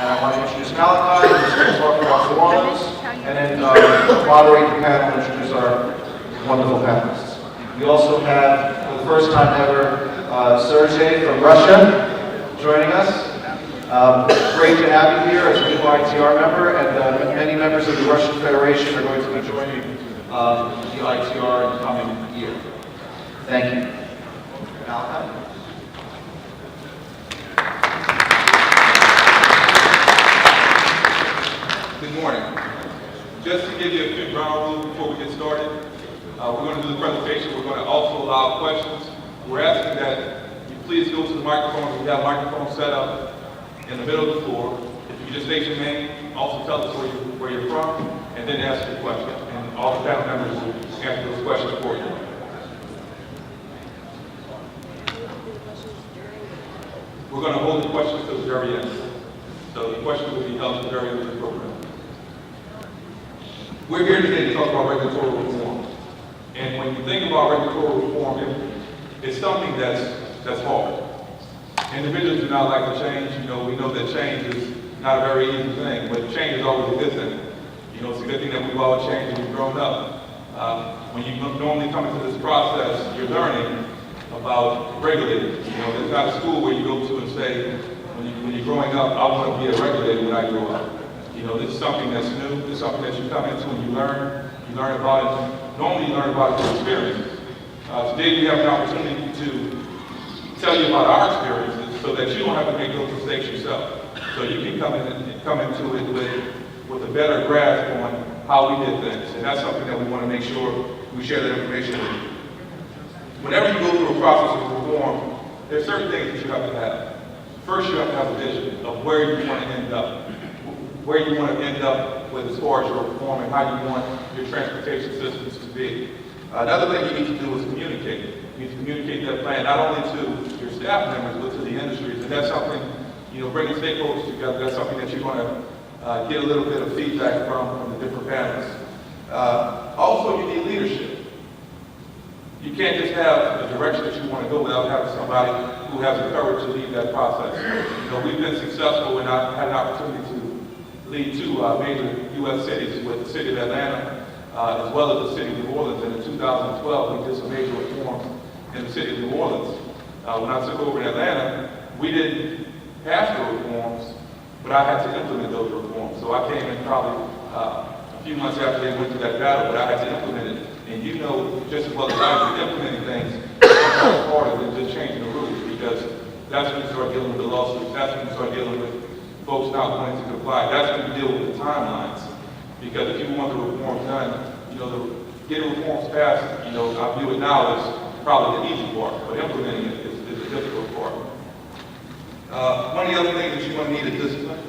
And I want to introduce Malachi, who's going to talk about New Orleans, and then moderate the panel and introduce our wonderful panelists. We also have, for the first time ever, Sergey from Russia joining us. Great to have you here as a new IATR member, and many members of the Russian Federation are going to be joining the IATR in the coming year. Thank you. Malachi? Good morning. Just to give you a quick ground rules before we get started, we're going to do the presentation. We're going to also allow questions. We're asking that you please go to the microphone. We have microphones set up in the middle of the floor. If you could just state your name, also tell us where you're from, and then ask your question. And all the panel members will answer those questions for you. We're going to hold the questions to the very end. So the questions will be held to the very end of the program. We're here today to talk about regulatory reform. And when you think about regulatory reform, it's something that's hard. Individuals do not like to change. You know, we know that change is not a very easy thing, but change is always a good thing. You know, it's a good thing that we've all changed and we've grown up. When you normally come into this process, you're learning about regulating. You know, there's not a school where you go to and say, when you're growing up, I want to be a regulator when I grow up. You know, this is something that's new. This is something that you come into and you learn about it. Normally you learn about it through experiences. Today we have an opportunity to tell you about our experiences so that you don't have to make those mistakes yourself. So you can come into it with a better grasp on how we did things. And that's something that we want to make sure we share that information with you. Whenever you go through a process of reform, there's certain things that you have to have. First, you have to have a vision of where you want to end up. Where you want to end up with as far as your reform and how you want your transportation systems to be. Another thing you need to do is communicate. You need to communicate that plan not only to your staff members, but to the industries. And that's something, you know, bringing stakeholders together, that's something that you're going to get a little bit of feedback from the different panels. Also, you need leadership. You can't just have the direction that you want to go without having somebody who has the courage to lead that process. You know, we've been successful and I've had an opportunity to lead two major U.S. cities with the city of Atlanta, as well as the city of New Orleans. And in 2012, we did some major reforms in the city of New Orleans. When I took over in Atlanta, we didn't pass the reforms, but I had to implement those reforms. So I came in probably a few months after they went through that battle, but I had to implement it. And you know just as well as I do, implementing things is harder than just changing the rules, because that's when you start dealing with the lawsuits, that's when you start dealing with folks not wanting to comply. That's when you deal with the timelines. Because if you want the reforms done, you know, getting reforms passed, you know, I view it now as probably the easy part, but implementing it is the difficult part. One of the other things that you're going to need is discipline,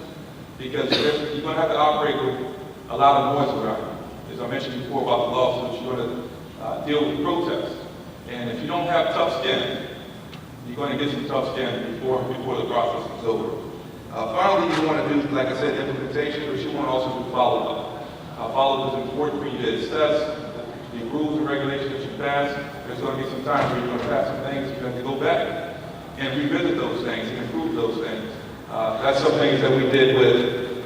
because you're going to have to operate with a lot of noise around you. As I mentioned before about the lawsuits, you're going to deal with protests. And if you don't have tough skin, you're going to get some tough skin before the process is over. Finally, you want to do, like I said, implementation, but you want to also do follow-up. Follow-up is important for you to assess the rules and regulations that you pass. There's going to be some times where you're going to pass some things, you're going to go back and revisit those things and improve those things. That's some things that we did with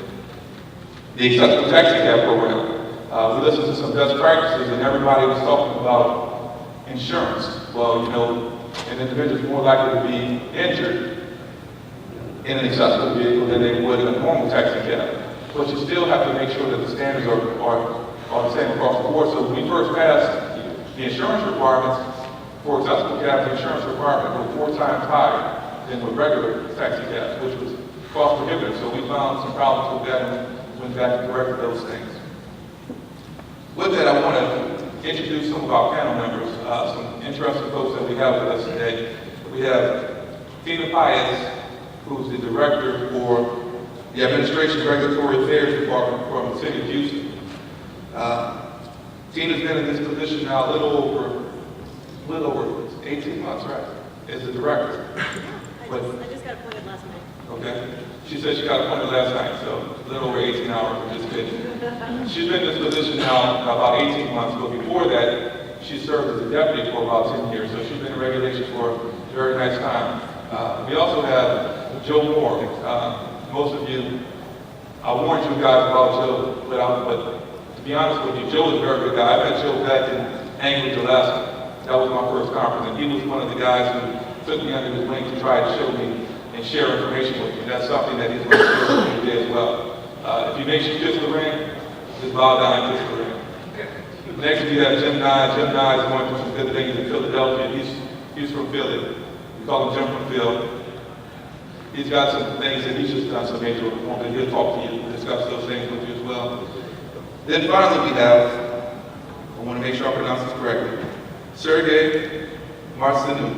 the accessible taxi cab program. We listened to some best practices and everybody was talking about insurance. Well, you know, an individual is more likely to be injured in an accessible vehicle than they would in a normal taxi cab. But you still have to make sure that the standards are the same across the board. So when we first passed the insurance requirements for accessible cabs, the insurance requirement was 4 times higher than with regular taxi cabs, which was cost prohibitive. So we found some problems with that and went back and corrected those things. With that, I want to introduce some of our panel members, some interesting folks that we have with us today. We have Tina Paez, who's the director for the Administration of Regulatory Affairs Department from the city of Houston. Tina's been in this position now a little over 18 months, right? As the director. I just got appointed last night. Okay. She said she got appointed last night, so a little over 18 hours, I'm just kidding. She's been in this position now about 18 months, but before that, she served as a deputy for about 10 years, so she's been in regulation for a very nice time. We also have Joe Moore. Most of you I warned you guys about Joe, but to be honest with you, Joe is a very good guy. I met Joe back in Anchorage, Alaska. That was my first conference, and he was one of the guys who took me under his wing to try to show me and share information with me. That's something that he's going to share with me today as well. If he makes you kiss the ring, just bow down and kiss the ring. Next we have Jim Nye. Jim Nye is going through some good things in Philadelphia. He's from Philly. We call him Jim from Phil. He's got some things that he's just done some major reforms, and he'll talk to you and discuss those things with you as well. Then finally we have, I want to make sure I pronounce this correctly, Sergey Marcinu,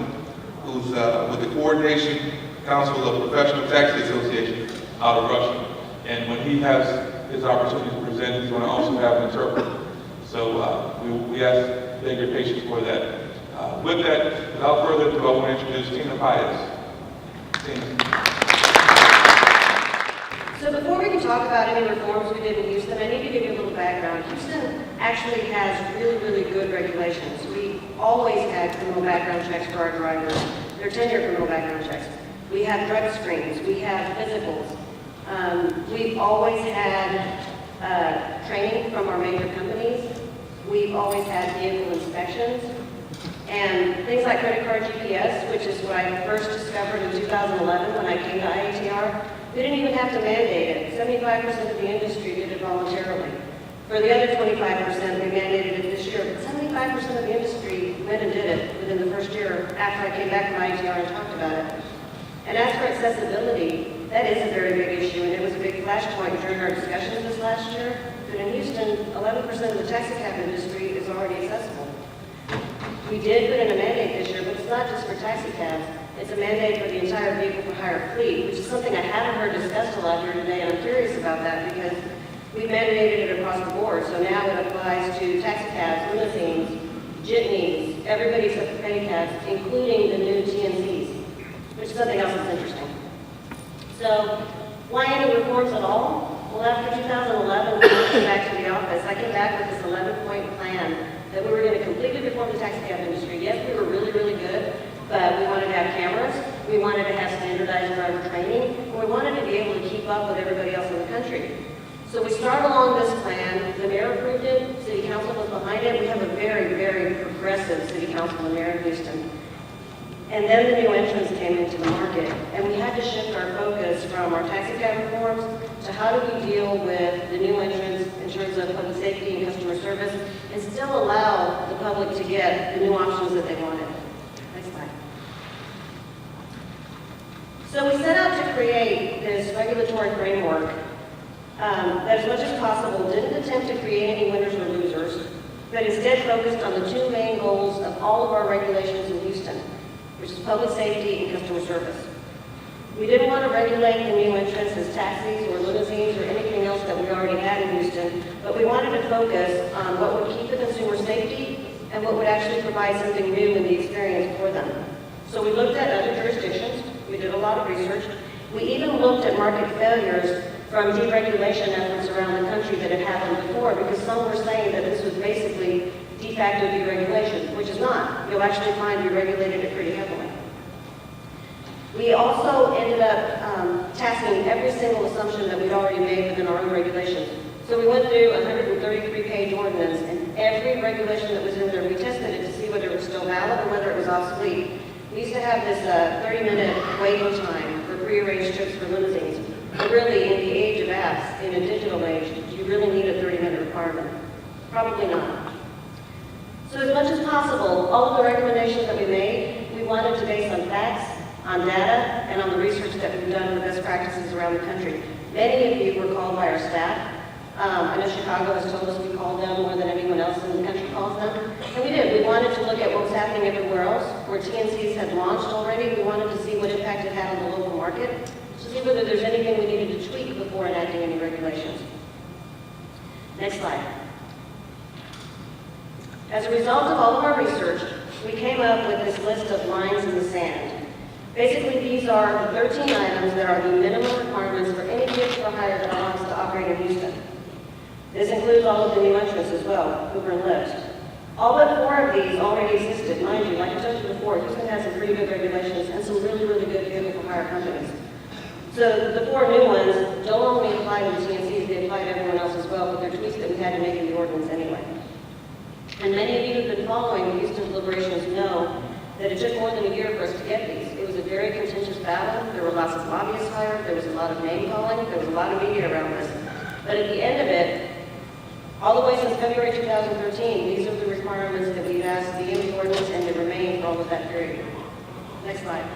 who's with the Coordination Council of Professional Taxi Associations out of Russia. And when he has his opportunity to present, he's going to also have an interpreter. So we ask beg your patience for that. With that, without further ado, I want to introduce Tina Paez. Tina. So before we can talk about any reforms we did in Houston, I need to give you a little background. Houston actually has really, really good regulations. We always had criminal background checks for our drivers. They're 10-year criminal background checks. We have drug screens. We have physicals. We've always had training from our major companies. We've always had vehicle inspections. And things like credit card GPS, which is what I first discovered in 2011 when I came to IATR. We didn't even have to mandate it. 75% of the industry did it voluntarily. For the other 25%, we mandated it this year. But 75% of the industry went and did it within the first year after I came back from IATR and talked about it. And as for accessibility, that is a very big issue, and it was a big flashpoint during our discussions this last year. But in Houston, 11% of the taxi cab industry is already accessible. We did put in a mandate this year, but it's not just for taxi cabs. It's a mandate for the entire vehicle for hire fleet, which is something I haven't heard discussed a lot here today, and I'm curious about that because we mandated it across the board. So now it applies to taxi cabs, limousines, jitneys, everybody's petty cabs, including the new TNCs, which is something else that's interesting. So why any reforms at all? Well, after 2011, when I came back to the office, I came back with this 11-point plan that we were going to completely reform the taxi cab industry. Yes, we were really, really good, but we wanted to have cameras, we wanted to have standardized driver training, and we wanted to be able to keep up with everybody else in the country. So we started along this plan, the mayor approved it, city council was behind it. We have a very, very progressive city council and mayor in Houston. And then the new entrants came into the market, and we had to shift our focus from our taxi cab reforms to how do we deal with the new entrants in terms of public safety and customer service, and still allow the public to get the new options that they wanted. Next slide. So we set out to create this regulatory framework that, as much as possible, didn't attempt to create any winners or losers, but instead focused on the two main goals of all of our regulations in Houston, which is public safety and customer service. We didn't want to regulate the new entrants as taxis or limousines or anything else that we already had in Houston, but we wanted to focus on what would keep the consumer safety and what would actually provide something new in the experience for them. So we looked at other jurisdictions, we did a lot of research, we even looked at market failures from deregulation efforts around the country that had happened before, because some were saying that this was basically de facto deregulation, which is not. You'll actually find we regulated it pretty heavily. We also ended up tasking every single assumption that we'd already made within our own regulations. So we went through a 133-page ordinance, and every regulation that was in there, we tested it to see whether it was still valid or whether it was obsolete. We used to have this 30-minute waiting time for prearranged trips for limousines. But really, in the age of apps, in a digital age, do you really need a 30-minute requirement? Probably not. So as much as possible, all of the recommendations that we made, we wanted to base on facts, on data, and on the research that we've done with best practices around the country. Many of you were called by our staff. I know Chicago has told us we called them more than anyone else in the country calls them. And we did. We wanted to look at what was happening everywhere else, where TNCs had launched already. We wanted to see what impact it had on the local market, to see whether there's anything we needed to tweak before enacting any regulations. Next slide. As a result of all of our research, we came up with this list of lines in the sand. Basically, these are the 13 items that are the minimum requirements for any vehicle for hire that wants to operate in Houston. This includes all of the new entrants as well, Uber and Lyft. All but 4 of these already existed. Mind you, like I told you before, Houston has some pretty good regulations and some really, really good vehicle for hire companies. So the 4 new ones don't only apply to the had to make in the ordinance anyway. And many of you who've been following the Houston deliberations know that it took more than a year for us to get these. It was a very contentious battle. There were lots of lobbyists hired. There was a lot of name calling. There was a lot of media around this. But at the end of it, all the way since February 2013, these are the requirements that we've asked to be in the ordinance and to remain for all of that period. Next slide.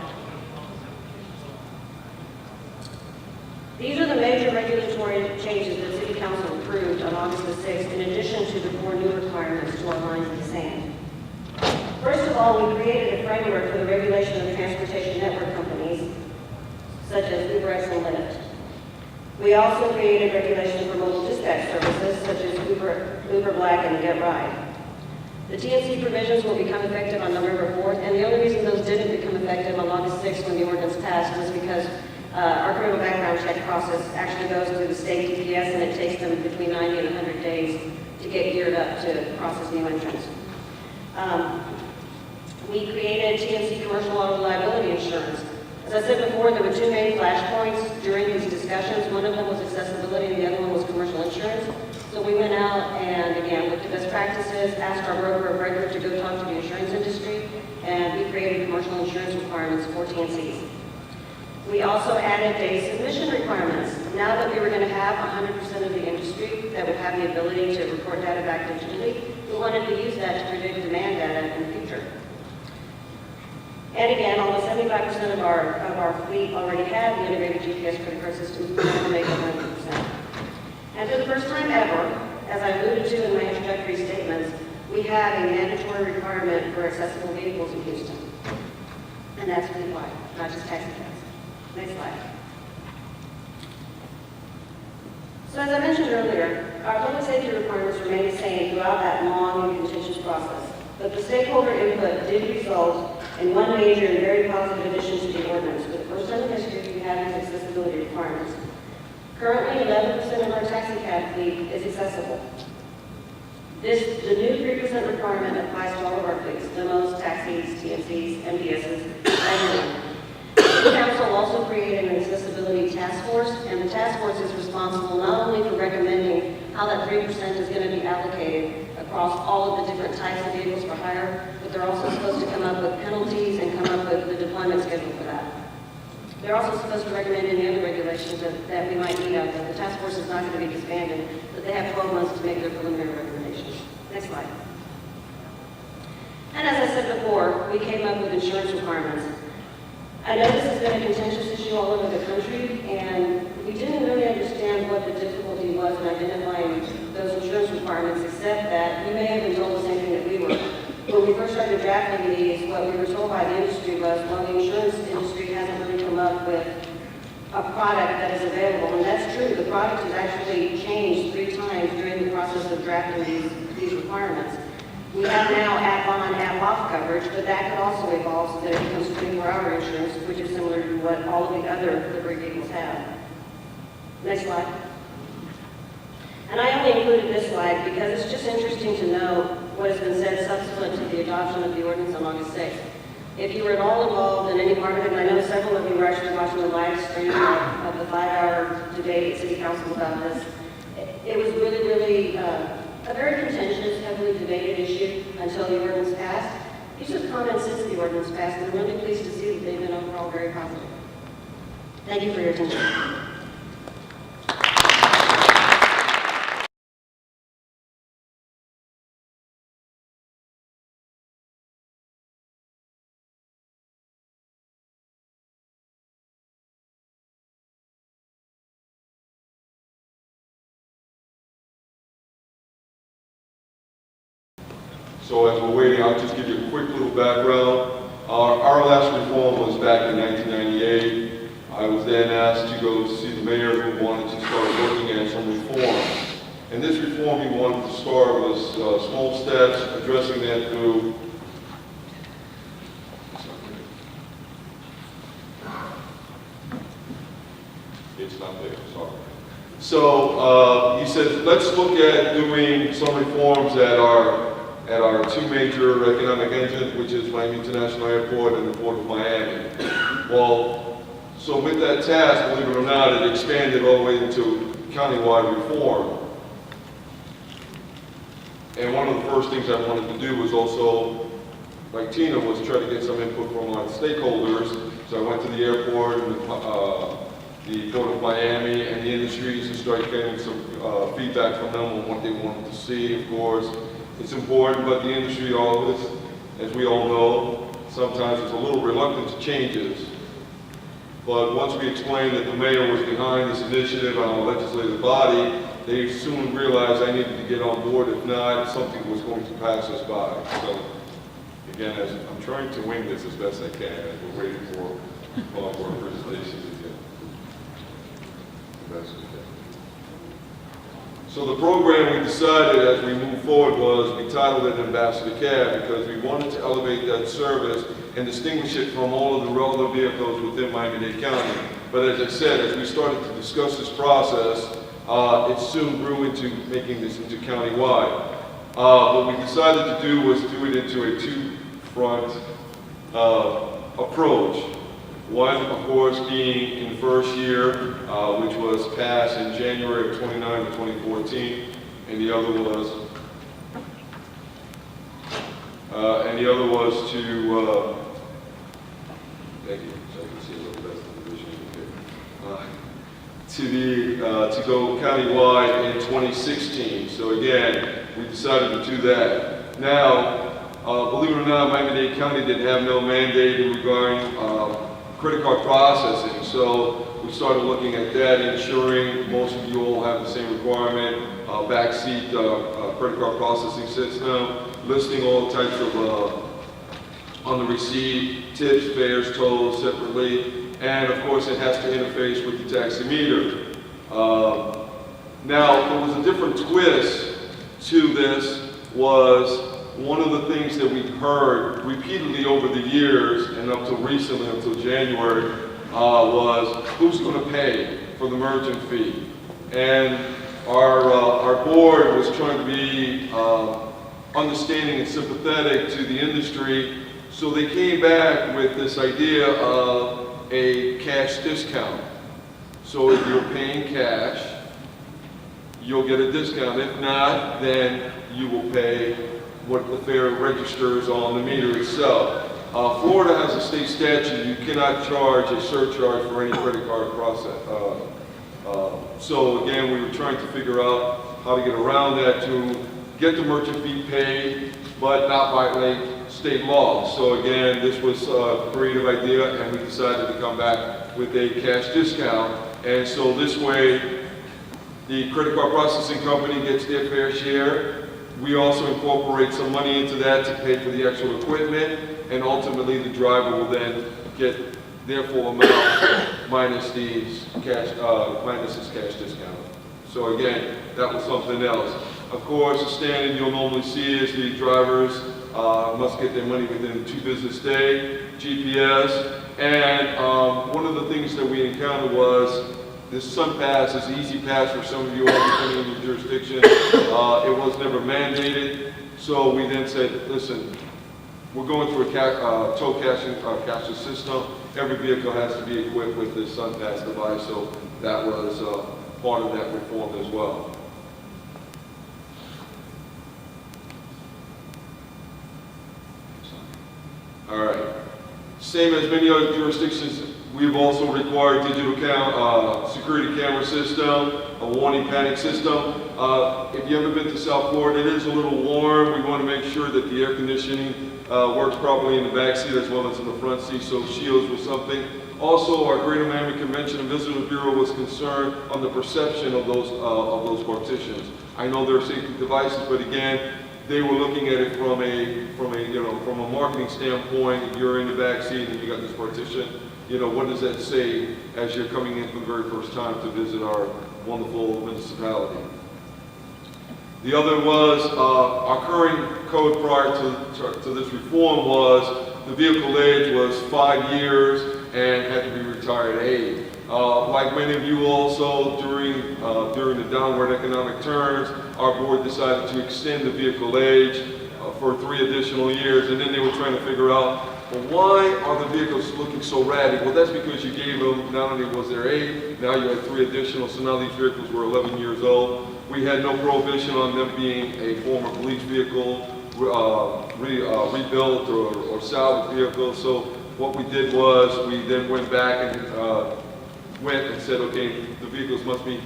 These are the major regulatory changes that City Council approved on August the 6th, in addition to the 4 new requirements to our lines of the sand. First of all, we created a framework for the regulation of transportation network companies, such as UberX and Lyft. We also created regulations for mobile dispatch services, such as Uber Black and Get Ride. The TNC provisions will become effective on November 4th, and the only reason those didn't become effective on August 6th when the ordinance passed was because our criminal background check process actually goes through the state DPS, and it takes them between 90 and 100 days to get geared up to process new entrants. We created TNC commercial auto liability insurance. As I said before, there were 2 main flashpoints during these discussions. One of them was accessibility, and the other one was commercial insurance. So we went out and, again, looked at best practices, asked our broker of record to go talk to the insurance industry, and we created commercial insurance requirements for TNCs. We also added data submission requirements. Now that we were going to have 100% of the industry that would have the ability to report data back digitally, we wanted to use that to predict demand data in the future. And again, almost 75% of our fleet already had the integrated GPS credit card system, so we want to make it 100%. And for the first time ever, as I alluded to in my introductory statements, we have a mandatory requirement for accessible vehicles in Houston. And that's fleet-wide, not just taxi cabs. Next slide. So as I mentioned earlier, our public safety requirements remain the same throughout that long and contentious process. But the stakeholder input did result in one major and very positive addition to the ordinance. For the first time in history, we have these accessibility requirements. Currently, 11% of our taxi cab fleet is accessible. The new 3% requirement applies to all of our fleets, demos, taxis, TNCs, MDSs, and the Council also created an accessibility task force, and the task force is responsible not only for recommending how that 3% is going to be allocated across all of the different types of vehicles for hire, but they're also supposed to come up with penalties and come up with the deployment schedule for that. They're also supposed to recommend any other regulations that we might need out there. The task force is not going to be disbanded, but they have 12 months to make their preliminary recommendations. Next slide. And as I said before, we came up with insurance requirements. I know this has been a contentious issue all over the country, and we didn't really understand what the difficulty was in identifying those insurance requirements, except that we may have been told the same thing that we were. When we first started drafting these, what we were told by the industry was, well, the insurance industry hasn't really come up with a product that is available, and that's true. The product has actually changed 3 times during the process of drafting these requirements. We have now app-on, app-off coverage, but that could also evolve so that it becomes 24-hour insurance, which is similar to what all of the other delivery vehicles have. Next slide. And I only included this slide because it's just interesting to know what has been said subsequent to the adoption of the ordinance on August 6th. If you were at all involved in any part of it, and I know several of you were actually watching the live stream of the 5-hour debate at City Council about this, it was really a very contentious, heavily debated issue until the ordinance passed. These are comments since the ordinance passed, and I'm really pleased to see that they've been overall very positive. Thank you for your attention. So as we're waiting, I'll just give you a quick little background. Our last reform was back in 1998. I was then asked to go see the mayor who wanted to start looking at some reform. And this reform he wanted to start was small steps, addressing that through it's not there, sorry. So he said, let's look at doing some reforms at our 2 major economic engines, which is Miami International Airport and the Port of Miami. Well, so with that task, believe it or not, it expanded all the way into countywide reform. And one of the first things I wanted to do was also, like Tina, was try to get some input from our stakeholders. So I went to the airport and the Port of Miami and the industries and started getting some feedback from them on what they wanted to see. Of course, it's important, but the industry always, as we all know, sometimes is a little reluctant to changes. But once we explained that the mayor was behind this initiative on our legislative body, they soon realized I needed to get on board. If not, something was going to pass us by. So, again, as I'm trying to wing this as best I can, as we're waiting for our presentation to get the best we can. So the program we decided as we move forward was we titled it Ambassador Cab because we wanted to elevate that service and distinguish it from all of the relevant vehicles within Miami-Dade County. But as I said, as we started to discuss this process, it soon grew into making this into countywide. What we decided to do was do it into a two-front approach. One, of course, being in first year, which was passed in January of 2014, and the other was to thank you. So I can see a little bit of the vision here. To go countywide in 2016. So again, we decided to do that. Now, believe it or not, Miami-Dade County didn't have no mandate regarding credit card processing. So we started looking at that, ensuring most of you all have the same requirement, backseat credit card processing system, listing all types of on the receipt, tips, fares, tolls separately, and of course it has to interface with the taxi meter. Now, there was a different twist to this, was one of the things that we heard repeatedly over the years and up till recently, until January, was who's going to pay for the merchant fee? And our board was trying to be understanding and sympathetic to the industry, so they came back with this idea of a cash discount. So if you're paying cash, you'll get a discount. If not, then you will pay what the fare registers on the meter itself. Florida has a state statute. You cannot charge a surcharge for any credit card process. So again, we were trying to figure out how to get around that to get the merchant fee paid, but not violate state law. So again, this was a creative idea, and we decided to come back with a cash discount. And so this way, the credit card processing company gets their fair share. We also incorporate some money into that to pay for the actual equipment, and ultimately the driver will then get their full amount minus these cash, minus this cash discount. So again, that was something else. Of course, the standard you'll normally see is the drivers must get their money within 2 business days, GPS, and one of the things that we encountered was this SunPass is an easy pass for some of you all depending on your jurisdiction. It was never mandated, so we then said, listen, we're going through a toll cashless system. Every vehicle has to be equipped with this SunPass device, so that was part of that reform as well. All right. Same as many other jurisdictions, we've also required digital security camera system, a warning panic system. If you ever been to South Florida, it is a little warm. We want to make sure that the air conditioning works properly in the back seat as well as in the front seat, so shields was something. Also, our Greater Miami Convention and Visitors Bureau was concerned on the perception of those partitions. I know there are safety devices, but again, they were looking at it from a marketing standpoint. If you're in the back seat and you got this partition, what does that say as you're coming in for the very first time to visit our wonderful municipality? The other was our current code prior to this reform was the vehicle age was 5 years and had to be retired at 8. Like many of you also, during the downward economic turns, our board decided to extend the vehicle age for 3 additional years, and then they were trying to figure out well, why are the vehicles looking so ratty? Well, that's because you gave them, not only was there 8, now you had 3 additional, so now these vehicles were 11 years old. We had no prohibition on them being a former police vehicle, rebuilt or salvaged vehicle. So what we did was we then went back and said, okay, the vehicles must be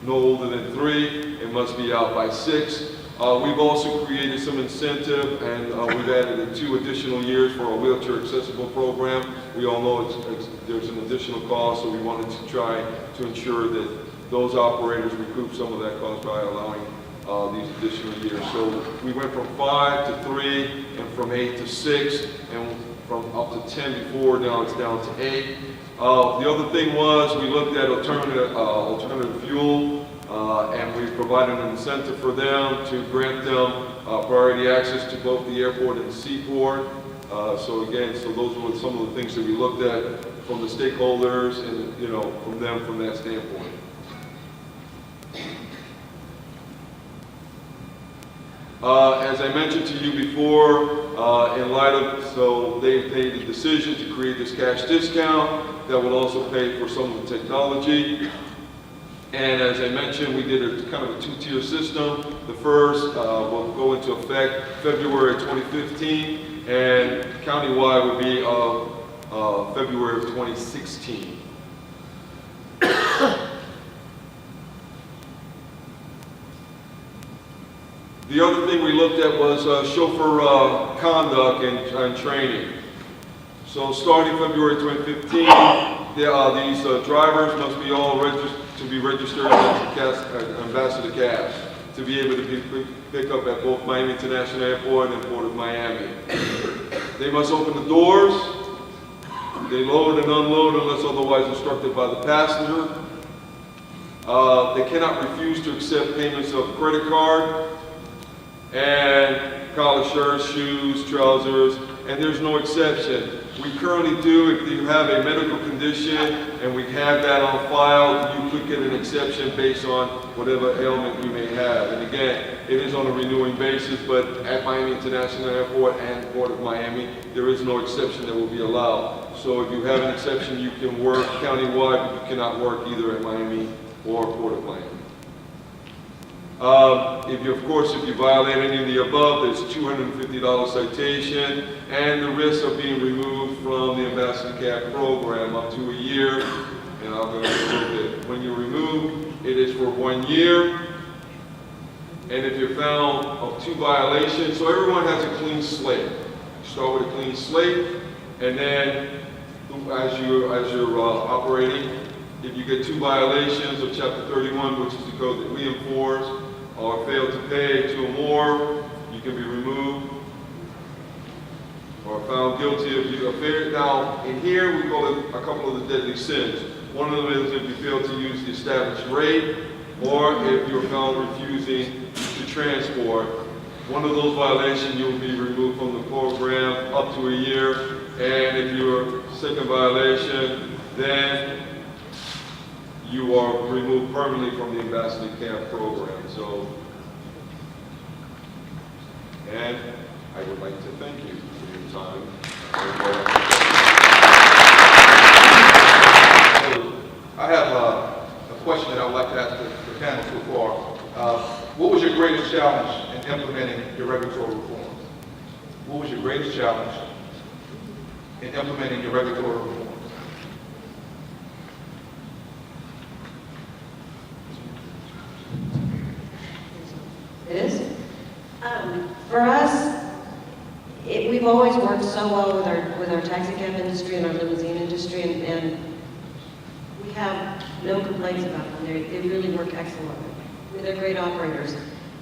no older than 3, it must be out by 6. We've also created some incentive, and we've added 2 additional years for our wheelchair accessible program. We all know there's an additional cost, so we wanted to try to ensure that those operators recoup some of that cost by allowing these additional years. So we went from 5 to 3, and from 8 to 6, and from up to 10 before, now it's down to 8. The other thing was we looked at alternative fuel, and we provided an incentive for them to grant them priority access to both the airport and the seaport. So those were some of the things that we looked at from the stakeholders and, from them from that standpoint. As I mentioned to you before, in light of, so they made the decision to create this cash discount that would also pay for some of the technology. And as I mentioned, we did a kind of a 2-tier system. The first will go into effect February 2015, and countywide would be February of 2016. The other thing we looked at was chauffeur conduct and training. So starting February 2015, these drivers must be all registered as ambassador cabs to be able to pick up at both Miami International Airport and Port of Miami. They must open the doors. They load and unload unless otherwise instructed by the passenger. They cannot refuse to accept payments of credit card and collar shirts, shoes, trousers, and there's no exception. We currently do, if you have a medical condition and we have that on file, you could get an exception based on whatever ailment you may have. And again, it is on a renewing basis, but at Miami International Airport and Port of Miami, there is no exception that will be allowed. So if you have an exception, you can work countywide, but you cannot work either at Miami or Port of Miami. If you violate any of the above, there's a $250 citation and the risk of being removed from the ambassador cab program up to a year. And I'll go into a little bit. When you're removed, it is for 1 year. And if you're found of 2 violations, so everyone has a clean slate. You start with a clean slate, and then as you're operating, if you get 2 violations of Chapter 31, which is the code that we enforce, or fail to pay 2 or more, you can be removed or found guilty of affair. Now, in here, we call it a couple of the deadly sins. One of them is if you fail to use the established rate, or if you're found refusing to transport. One of those violations, you'll be removed from the program up to a year. And if your second violation, then you are removed permanently from the ambassador camp program. So, and I would like to thank you for your time. I have a question that I would like to ask the panel so far. What was your greatest challenge in implementing your regulatory reforms? What was your greatest challenge in implementing your regulatory reforms? It is. For us, we've always worked so well with our taxi cab industry and our limousine industry, and we have no complaints about them. They really work excellently. They're great operators.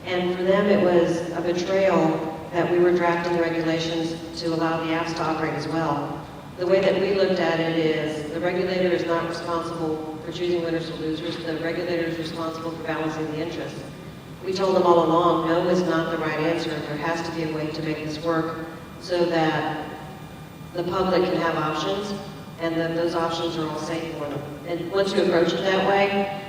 And for them, it was a betrayal that we were drafting regulations to allow the apps to operate as well. The way that we looked at it is the regulator is not responsible for choosing winners or losers. The regulator is responsible for balancing the interests. We told them all along, no is not the right answer. There has to be a way to make this work so that the public can have options and that those options are all safe for them. And once you approach it that way,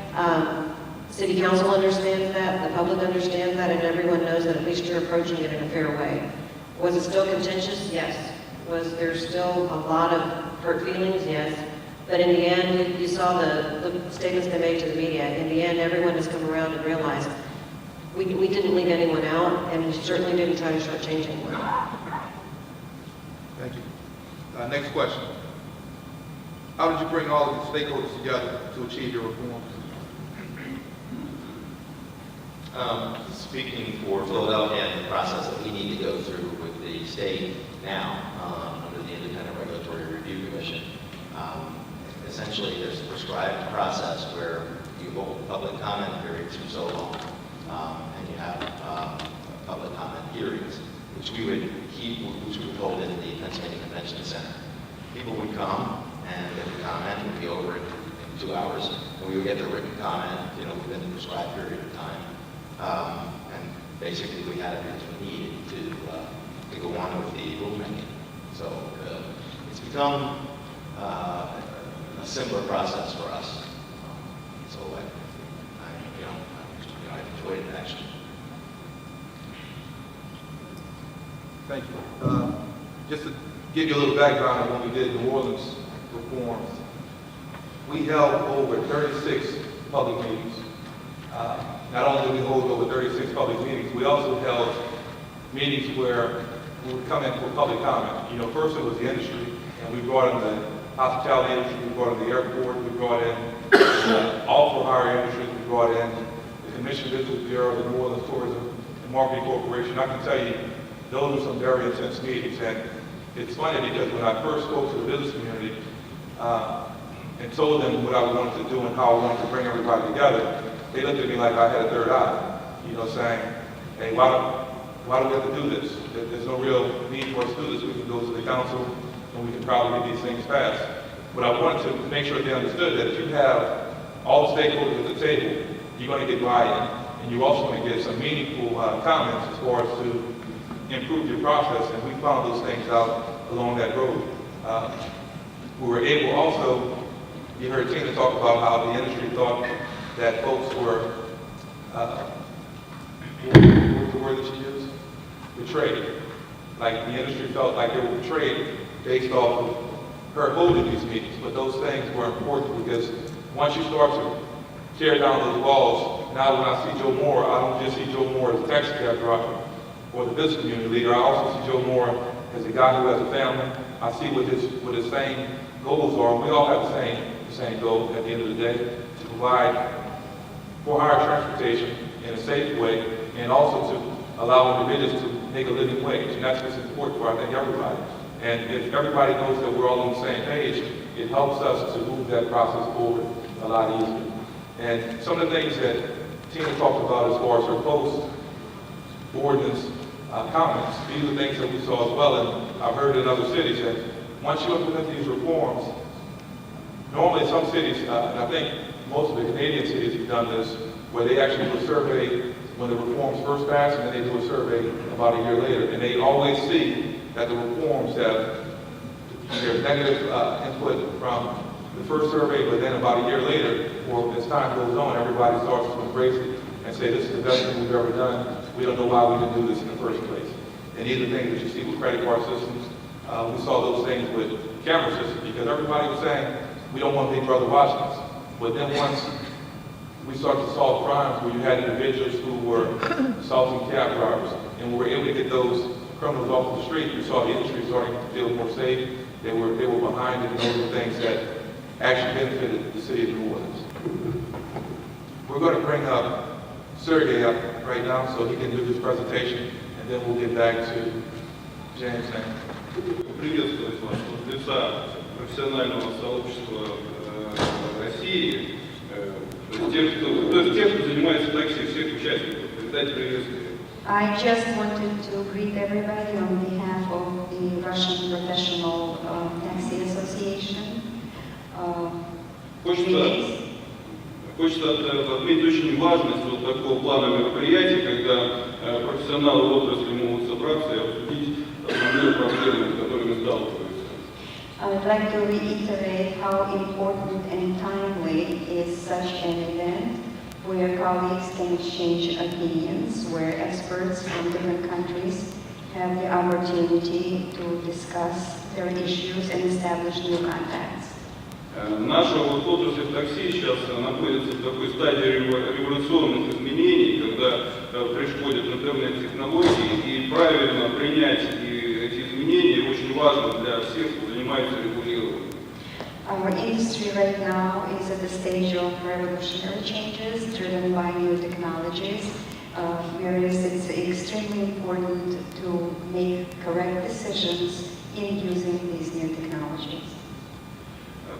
City Council understands that, the public understands that, and everyone knows that at least you're approaching it in a fair way. Was it still contentious? Yes. was there's still a lot of hurt feelings, yes, but in the end, you saw the statements they made to the media. In the end, everyone has come around and realized we didn't leave anyone out, and we certainly didn't try to shortchange anyone. Thank you. Next question. How did you bring all of the stakeholders together to achieve your reforms? Speaking for Philadelphia and the process that we need to go through with the state now, under the Independent Regulatory Review Commission, essentially there's a prescribed process where you hold public comment periods for so long, and you have public comment hearings, which we would hold in the Pennsylvania Convention Center. People would come, and the comment would be over in 2 hours, and we would get the written comment, within the prescribed period of time. And basically, we had everything we needed to go on with the rulemaking. So it's become a simpler process for us. So I've enjoyed it actually. Thank you. Just to give you a little background on when we did New Orleans reforms, we held over 36 public meetings. Not only did we hold over 36 public meetings, we also held meetings where we would come in for public comment. First it was the industry, and we brought in the hospitality industry, we brought in the airport, we brought in all for hire industries, we brought in the Commission Business Bureau, the New Orleans Tourism and Marketing Corporation. I can tell you, those were some very intense meetings, and it's funny because when I first spoke to the business community and told them what I wanted to do and how I wanted to bring everybody together, they looked at me like I had a third eye, saying, hey, why do we have to do this? There's no real need for us to do this. We can go to the council and we can probably get these things passed. But I wanted to make sure they understood that if you have all the stakeholders at the table, you're going to get buy-in, and you're also going to get some meaningful comments as far as to improve your process, and we found those things out along that road. We were able also, you heard Tina talk about how the industry thought that folks were, what was the word that she used? Betrayed. Like the industry felt like they were betrayed based off of her holding these meetings. But those things were important because once you start to tear down those walls, now when I see Joe Moore, I don't just see Joe Moore as a taxi cab driver or the business community leader. I also see Joe Moore as a guy who has a family. I see what his same goals are. We all have the same goal at the end of the day, to provide for hire transportation in a safe way, and also to allow individuals to make a living wage. And that's what's important for, I think, everybody. And if everybody knows that we're all on the same page, it helps us to move that process forward a lot easier. And some of the things that Tina talked about as far as her post-ordinance comments, these are things that we saw as well, and I've heard in other cities that once you implement these reforms, normally some cities, and I think most of the Canadian cities have done this, where they actually do a survey when the reforms first pass, and then they do a survey about a year later, and they always see that the reforms have their negative input from the first survey, but then about a year later, or as time goes on, everybody starts to embrace it and say, this is the best thing we've ever done. We don't know why we didn't do this in the first place. And these are things that you see with credit card systems. We saw those things with camera systems, because everybody was saying, we don't want Big Brother watching us. But then once we started to solve crimes where you had individuals who were assaulting cab drivers, and we were able to get those criminals off the street, you saw the industry starting to feel more safe. They were behind it, and those are things that actually benefited the city of New Orleans. We're going to bring up Sergey up right now so he can do his presentation, and then we'll get back to James now. Приветствую вас от лица профессионального сообщества России, то есть тех, кто занимается такси, всех участников. Передайте приветствие. I just wanted to greet everybody on behalf of the Russian Professional Taxi Association. Хочется отметить очень важность вот такого плана мероприятий, когда профессионалы в отрасли могут собраться и обсудить основные проблемы, с которыми сталкиваются. I would like to reiterate how important and timely is such an event where colleagues can exchange opinions, where experts from different countries have the opportunity to discuss their issues and establish new contacts. Наша вот отрасль такси сейчас находится в такой стадии революционных изменений, когда приходят интернет-технологии, и правильно принять эти изменения очень важно для всех, кто занимается регулированием. Our industry right now is at the stage of revolutionary changes driven by new technologies, whereas it's extremely important to make correct decisions in using these new technologies.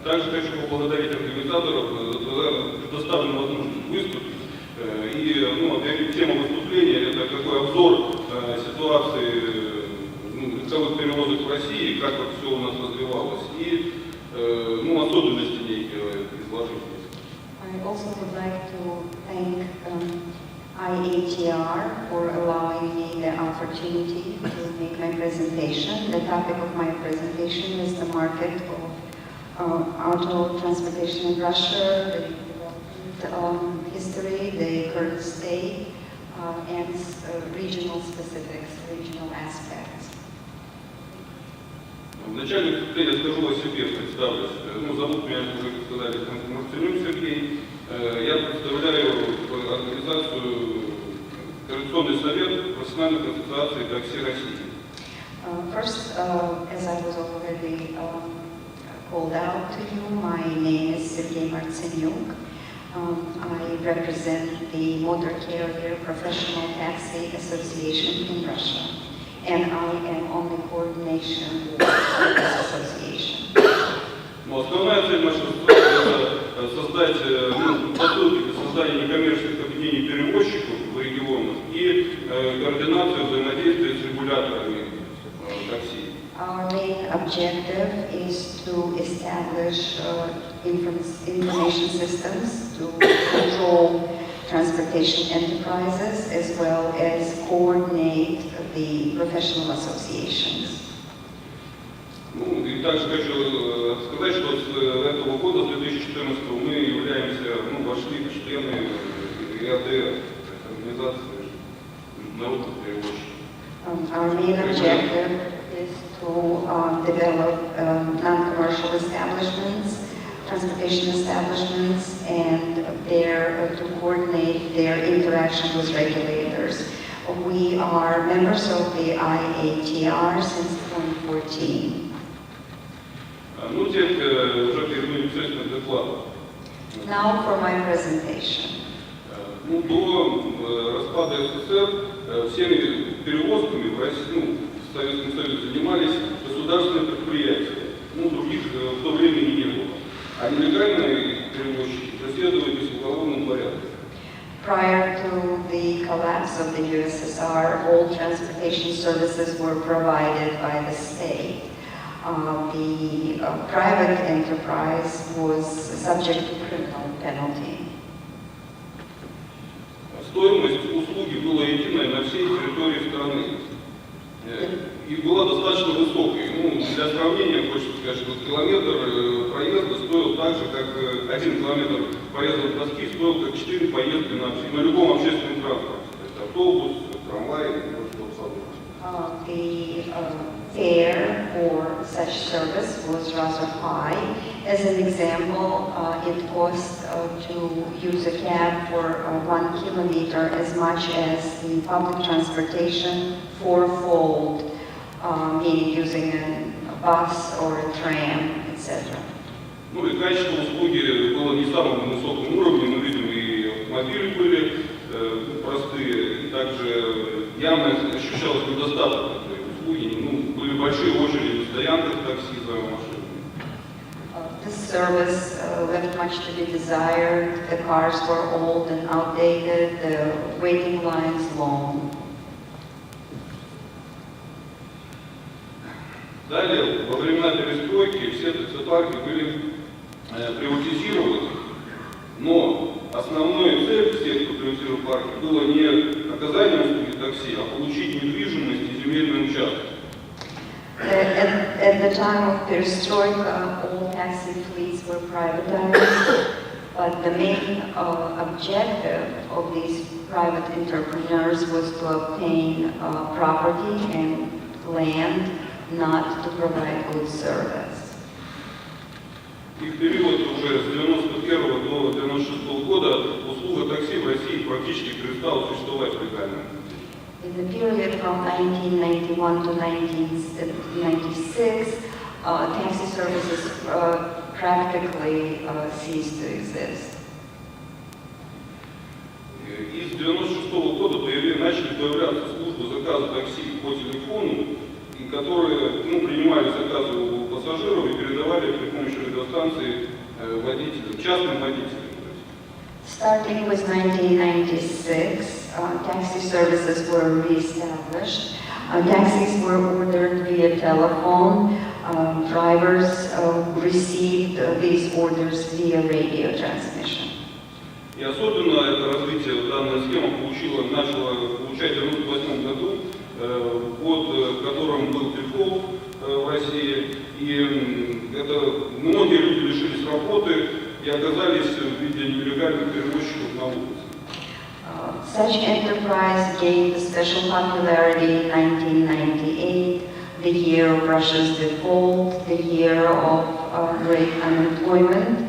Также хочу поблагодарить организаторов за предоставленную возможность выступить. И тема выступления – это такой обзор ситуации легковых перевозок в России, как вот все у нас развивалось, и особенности некие изложить. I also would like to thank IATR for allowing me the opportunity to make my presentation. The topic of my presentation is the market of auto transportation in Russia, the history, the current state, and regional specifics, regional aspects. В начале выступления скажу о себе, представлюсь. Зовут меня, уже сказали, Мартинюк Сергей. Я представляю организацию Координационный совет профессиональных ассоциаций такси России. First, as I was already called out to you, my name is Sergei Martsenyuk. I represent the Motor Carrier Professional Taxi Association in Russia, and I am on the coordination of this association. Основная цель нашей ассоциации – это создать посылки для создания некоммерческих объединений перевозчиков в регионах и координацию взаимодействия с регуляторами такси. Our main objective is to establish information systems to control transportation enterprises as well as coordinate the professional associations. И также хочу сказать, что с этого года, с 2014 мы являемся, вошли в члены IATR, организации народных перевозчиков. Our main objective is to develop non-commercial establishments, transportation establishments, and to coordinate their interaction with regulators. We are members of the IATR since 2014. Теперь уже перейду непосредственно к докладу. Now for my presentation. До распада СССР всеми перевозками в России, в Советском Союзе занимались государственные предприятия. Других в то время не было. А нелегальные перевозчики преследовались в уголовном порядке. Prior to the collapse of the USSR, all transportation services were provided by the state. The private enterprise was subject to criminal penalty. Стоимость услуги была единая на всей территории страны. И была достаточно высокой. Для сравнения, хочется сказать, что километр проезда стоил так же, как 1 километр проезда в Москве стоил, как 4 поездки на любом общественном транспорте. То есть автобус, трамвай, что-то подобное. The fare for such service was rather high. As an example, it cost to use a cab for 1 kilometer as much as the public transportation fourfold, meaning using a bus or a tram, etc. И качество услуги было не самым высоким уровнем, мы видим, и автомобили были простые, и также явно ощущалось недостаток этой услуги, были большие очереди на стоянках такси за машинами. This service left much to be desired. The cars were old and outdated, the waiting lines long. Далее, во времена перестройки все таксопарки были приватизированы, но основной цель всех, кто приватизировал парки, было не оказание услуги такси, а получить недвижимость и земельный участок. At the time of perestroika, all taxi fleets were privatized. But the main objective of these private entrepreneurs was to obtain property and land, not to provide good service. И в период уже с 91 до 96 года услуга такси в России практически перестала существовать в легальном. In the period from 1991 to 1996, taxi services practically ceased to exist. И с 96 года начали появляться службы заказа такси по телефону, и которые принимали заказы у пассажиров и передавали при помощи радиостанции водителям, частным водителям. Starting with 1996, taxi services were re-established. Taxis were ordered via telephone. Drivers received these orders via radio transmission. И особенно это развитие, данная схема начала получать в 1998 году, под которым был дефолт в России, и многие люди лишились работы и оказались в виде нелегальных перевозчиков на улице. Such enterprise gained special popularity in 1998, the year of Russia's default, the year of great unemployment,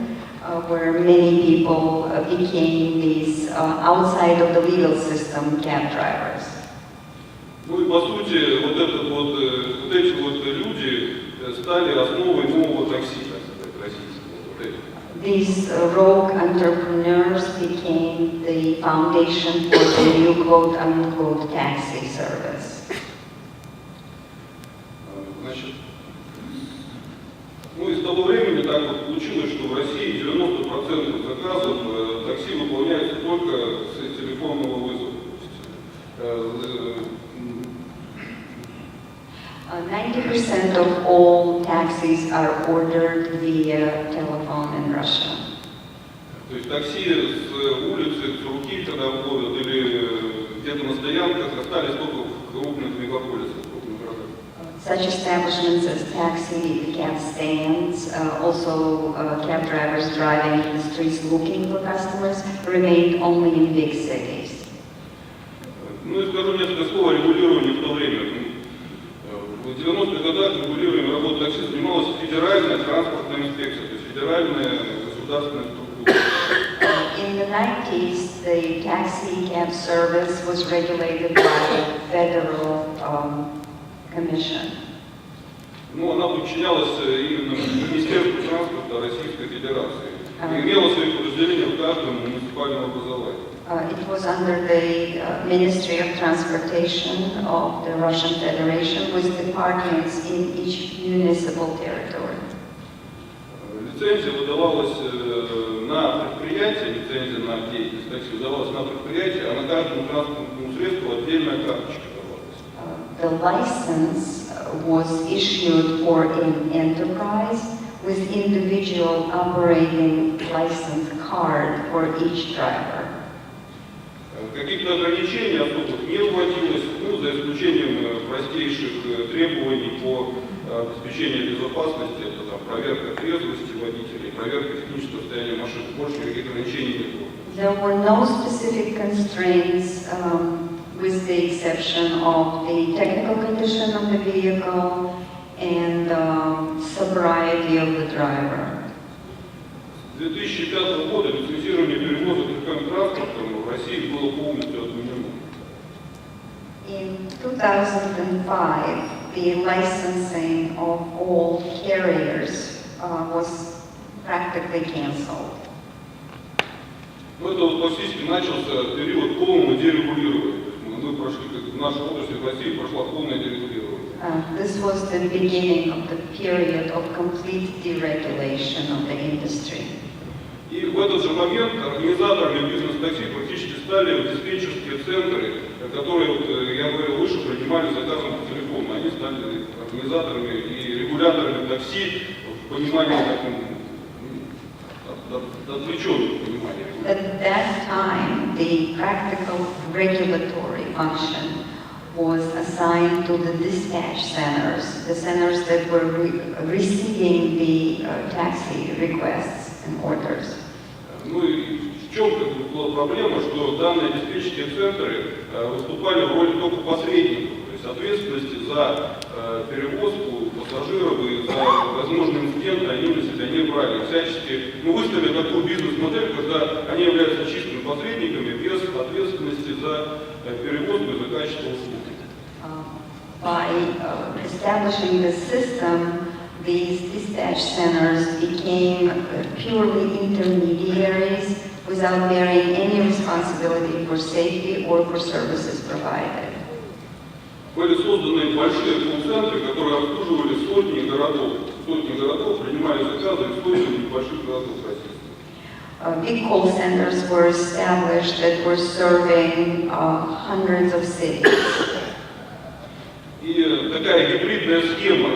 where many people became these outside of the legal system cab drivers. Ну и по сути вот эти люди стали основой нового такси, так сказать, российского. These rogue entrepreneurs became the foundation for the new quote-unquote taxi service. Значит, и с того времени так вот получилось, что в России 90% заказов такси выполняется только с телефонного вызова. 90% of all taxis are ordered via telephone in Russia. То есть такси с улицы, с руки, когда выходят, или где-то на стоянках, остались только в крупных мегаполисах, крупных городах. Such establishments as taxi cab stands, also cab drivers driving in the streets looking for customers, remained only in big cities. Ну и скажу несколько слов о регулировании в то время. В 90-х годах регулированием работы такси занималась федеральная транспортная инспекция, то есть федеральная государственная структура. In the 90s, the taxi cab service was regulated by a federal commission. Ну, она подчинялась именно Министерству транспорта Российской Федерации. И имела свои подразделения в каждом муниципальном образовании. It was under the Ministry of Transportation of the Russian Federation with departments in each municipal territory. Лицензия выдавалась на предприятие, лицензия на деятельность такси выдавалась на предприятие, а на каждому транспортному средству отдельная карточка давалась. The license was issued for an enterprise with individual operating license card for each driver. Каких-то ограничений особых не вводилось, за исключением простейших требований по обеспечению безопасности, это проверка трезвости водителей, проверка технического состояния машин. Больше никаких ограничений не было. There were no specific constraints with the exception of the technical condition of the vehicle and sobriety of the driver. С 2005 года лицензирование перевозок легковым транспортом в России было полностью отменено. In 2005, the licensing of all carriers was practically canceled. Это фактически начался период полного дерегулирования. Мы прошли, в нашей области в России прошла полное дерегулирование. This was the beginning of the period of complete deregulation of the industry. И в этот же момент организаторами бизнес-такси практически стали диспетчерские центры, которые, я говорил выше, принимали заказы по телефону. Они стали организаторами и регуляторами такси в понимании таком отвлеченном понимании. At that time, the practical regulatory function was assigned to the dispatch centers, the centers that were receiving the taxi requests and orders. Ну и в чем была проблема, что данные диспетчерские центры выступали в роли только посредников, то есть ответственности за перевозку пассажиров и за возможные инциденты они на себя не брали. Всячески выставили такую бизнес-модель, когда они являются чистыми посредниками без ответственности за перевозку и за качество услуг. By establishing the system, these dispatch centers became purely intermediaries without bearing any responsibility for safety or for services provided. Были созданы большие колл-центры, которые обслуживали сотни городов, принимали заказы из сотен небольших городов России. Big call centers were established that were serving hundreds of cities. И такая гибридная схема,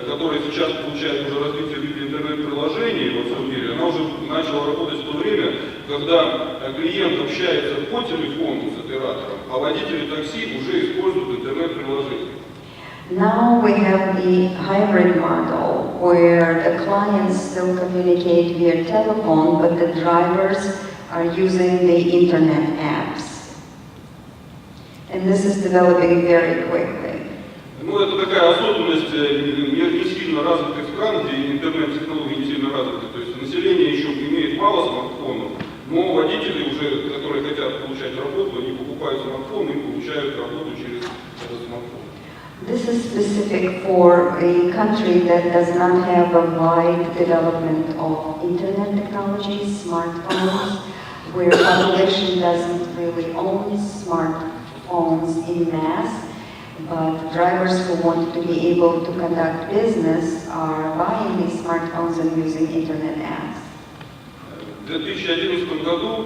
которая сейчас получает уже развитие в виде интернет-приложений во всем мире, она уже начала работать в то время, когда клиент общается по телефону с оператором, а водители такси уже используют интернет-приложение. Now we have the hybrid model where the clients still communicate via telephone, but the drivers are using the internet apps. And this is developing very quickly. Ну, это такая особенность не сильно развитых стран, где интернет-технологии не сильно развиты. То есть население еще имеет мало смартфонов, но водители уже, которые хотят получать работу, они покупают смартфон и получают работу через этот смартфон. This is specific for a country that does not have a wide development of internet technologies, smartphones, where population doesn't really own smartphones in mass. But drivers who want to be able to conduct business are buying these smartphones and using internet apps. В 2011 году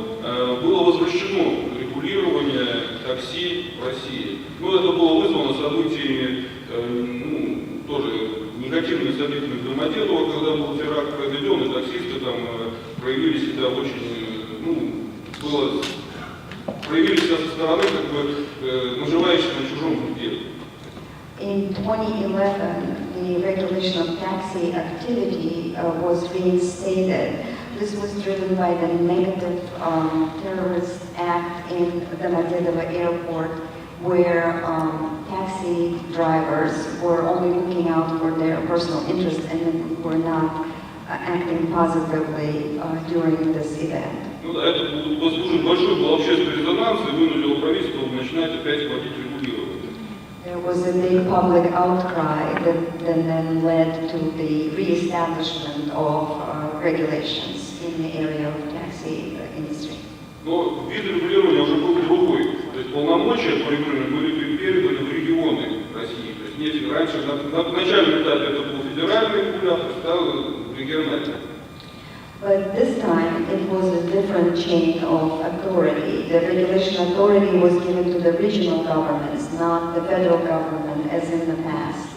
было возвращено регулирование такси в России. Ну, это было вызвано событиями, тоже негативными событиями в Домодедово, когда был теракт проведен, и таксисты там проявили себя очень, проявили себя со стороны, как бы, наживающись на чужом труде. In 2011, the regulation of taxi activity was reinstated. This was driven by the negative terrorist act in the Domodedovo airport, where taxi drivers were only looking out for their personal interest and were not acting positively during this event. Ну да, это очень большой был общественный резонанс и вынудило правительство начинать опять вводить регулирование. There was a big public outcry that then led to the re-establishment of regulations in the area of taxi industry. Но вид регулирования уже был другой. То есть полномочия по регулированию были переданы в регионы России. То есть не раньше, на начальном этапе это был федеральный регулятор, стал региональный. But this time it was a different chain of authority. The regulation authority was given to the regional governments, not the federal government as in the past.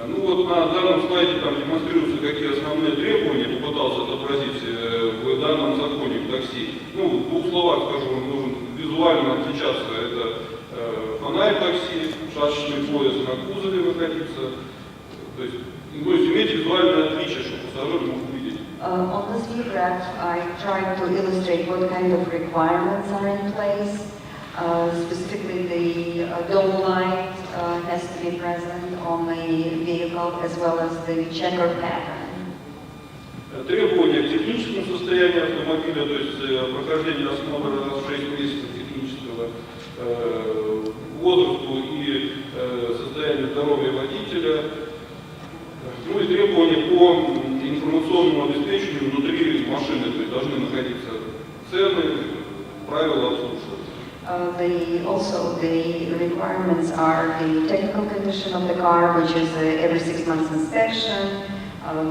Ну вот на данном слайде там демонстрируются, какие основные требования попытался отобразить в данном законе в такси. Ну, в двух словах скажу, он нужен визуально отличаться. Это фонарь такси, шашечный пояс на кузове находиться. То есть иметь визуальное отличие, чтобы пассажир мог увидеть. On this view graph, I tried to illustrate what kind of requirements are in place. Specifically, the dome light has to be present on the vehicle, as well as the checker pattern. Требования к техническому состоянию автомобиля, то есть прохождение осмотра раз в 6 месяцев технического, возрасту и состоянию здоровья водителя. Ну и требования по информационному обеспечению внутри машины, то есть должны находиться цены, правила обслуживания. Also, the requirements are the technical condition of the car, which is every 6 months inspection,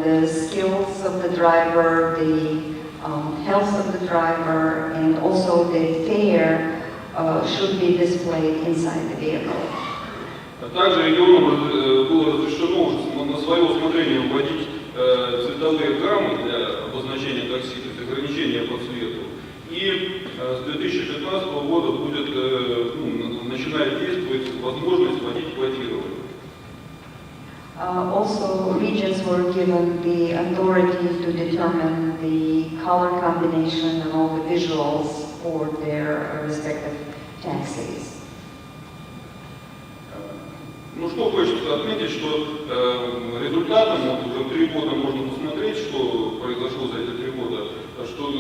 the skills of the driver, the health of the driver, and also the fare should be displayed inside the vehicle. Также регионам было разрешено уже на свое усмотрение вводить цветовые гаммы для обозначения такси, то есть ограничения по цвету. И с 2015 года будет, начинает действовать возможность вводить квотирование. Also, regions were given the authority to determine the color combination and all the visuals for their respective taxis. Ну что хочется отметить, что результатом, вот уже 3 года можно посмотреть, что произошло за эти 3 года, что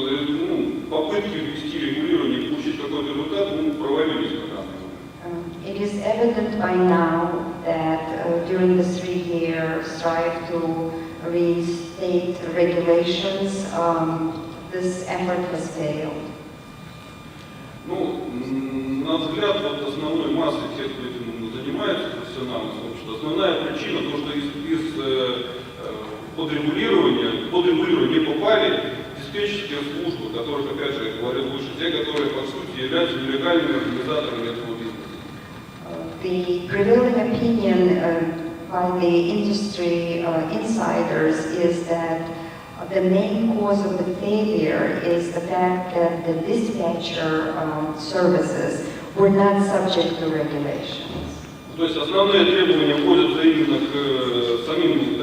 попытки ввести регулирование и получить какой-то результат провалились на данный момент. It is evident by now that during the 3-year strive to reinstate regulations, this effort has failed. Ну, на взгляд вот основной массы тех, кто этим занимается, профессиональное сообщество, основная причина, то, что под регулирование не попали диспетчерские службы, которых, опять же, я говорил выше, те, которые, по сути, являются нелегальными организаторами этого бизнеса. The prevailing opinion by the industry insiders is that the main cause of the failure is the fact that the dispatcher services were not subject to regulations. То есть основные требования вводятся именно к самим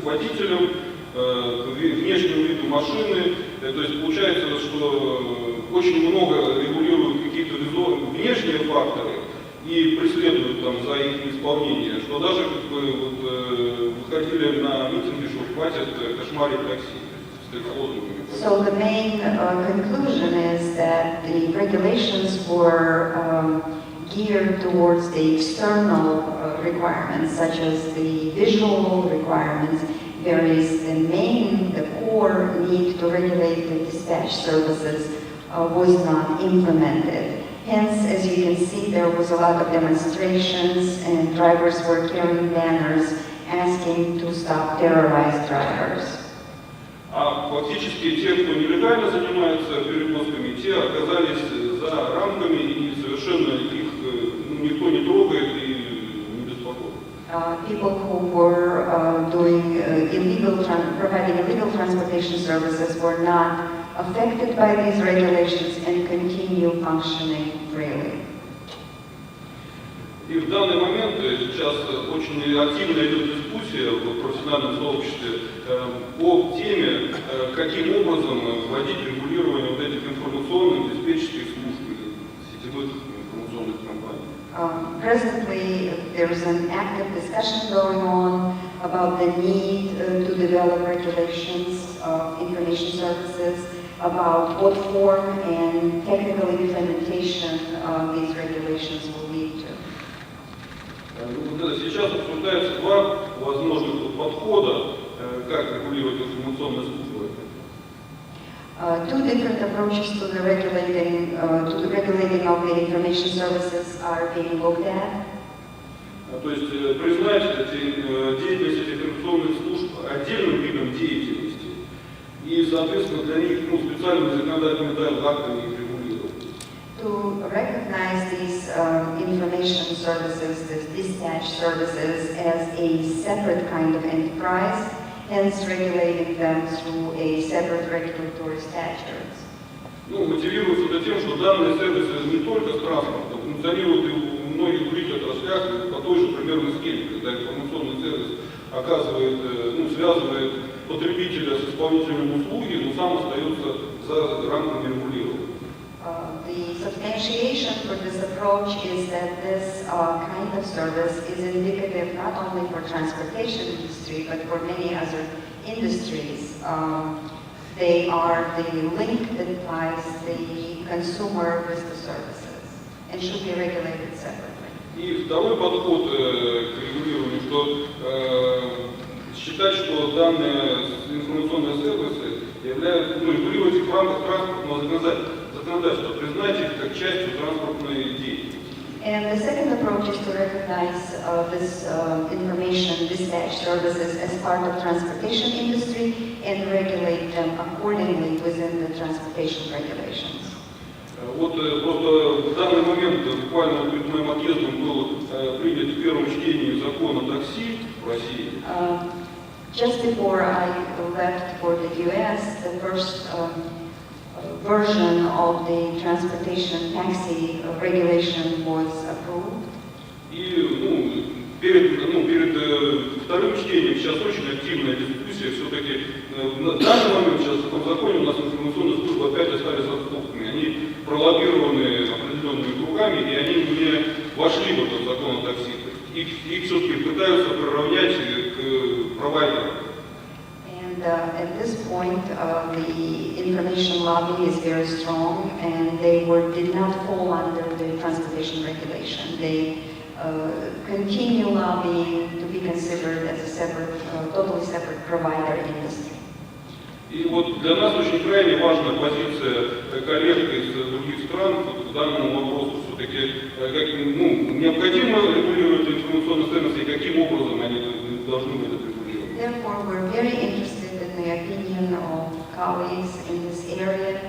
водителям, к внешнему виду машины. То есть получается, что очень много регулируют какие-то внешние факторы и преследуют там за их исполнение, что даже выходили на митинги, что хватит кошмарить такси с лозунгами. So the main conclusion is that the regulations were geared towards the external requirements, such as the visual requirements, whereas the core need to regulate the dispatch services was not implemented. Hence, as you can see, there was a lot of demonstrations and drivers were carrying banners asking to stop terrorized drivers. А фактически те, кто нелегально занимается перевозками, те оказались за рамками и совершенно их никто не трогает и не беспокоит. People who were providing illegal transportation services were not affected by these regulations and continue functioning freely. И в данный момент сейчас очень активно идет дискуссия в профессиональном сообществе по теме, каким образом вводить регулирование вот этих информационных диспетчерских служб или сетевых информационных компаний. Presently, there is an active discussion going on about the need to develop regulations of information services, about what form and technical implementation these regulations will lead to. Сейчас обсуждается 2 возможных подхода, как регулировать информационные службы. 2 different approaches to the regulating of the information services are being looked at. То есть признать деятельность этих информационных служб отдельным видом деятельности и, соответственно, для них специальными законодательными актами их регулировать. To recognize these information services, these dispatch services, as a separate kind of enterprise, hence regulating them through a separate regulatory statutes. Мотивируется это тем, что данные сервисы не только с транспортом, функционируют и в многих других отраслях по той же примерной схеме, когда информационный сервис связывает потребителя с исполнителем услуги, но сам остается за рамками регулирования. The substantiation for this approach is that this kind of service is indicative not only for transportation industry, but for many other industries. They are the link that ties the consumer with the services and should be regulated separately. И второй подход к регулированию, что считать, что данные информационные сервисы являются, регулировать их в рамках транспортного законодательства, признать их как частью транспортной деятельности. And the second approach is to recognize this information dispatch services as part of transportation industry and regulate them accordingly within the transportation regulations. Вот просто в данный момент, буквально перед моим отъездом, был принят в первом чтении закон о такси в России. Just before I left for the U.S., the first version of the transportation taxi regulation was approved. И перед вторым чтением сейчас очень активная дискуссия. Все-таки на данный момент сейчас в этом законе у нас информационные службы опять остались распутными. Они пролоббированы определенными кругами, и они не вошли в этот закон о такси. Их все-таки пытаются приравнять к провайдерам. And at this point, the information lobby is very strong, and they did not fall under the transportation regulation. They continue lobbying to be considered as a separate, totally separate provider industry. И вот для нас очень крайне важна позиция коллег из других стран к данному вопросу. Все-таки необходимо регулировать информационные ценности, и каким образом они должны быть отрегулированы. Therefore, we're very interested in the opinion of colleagues in this area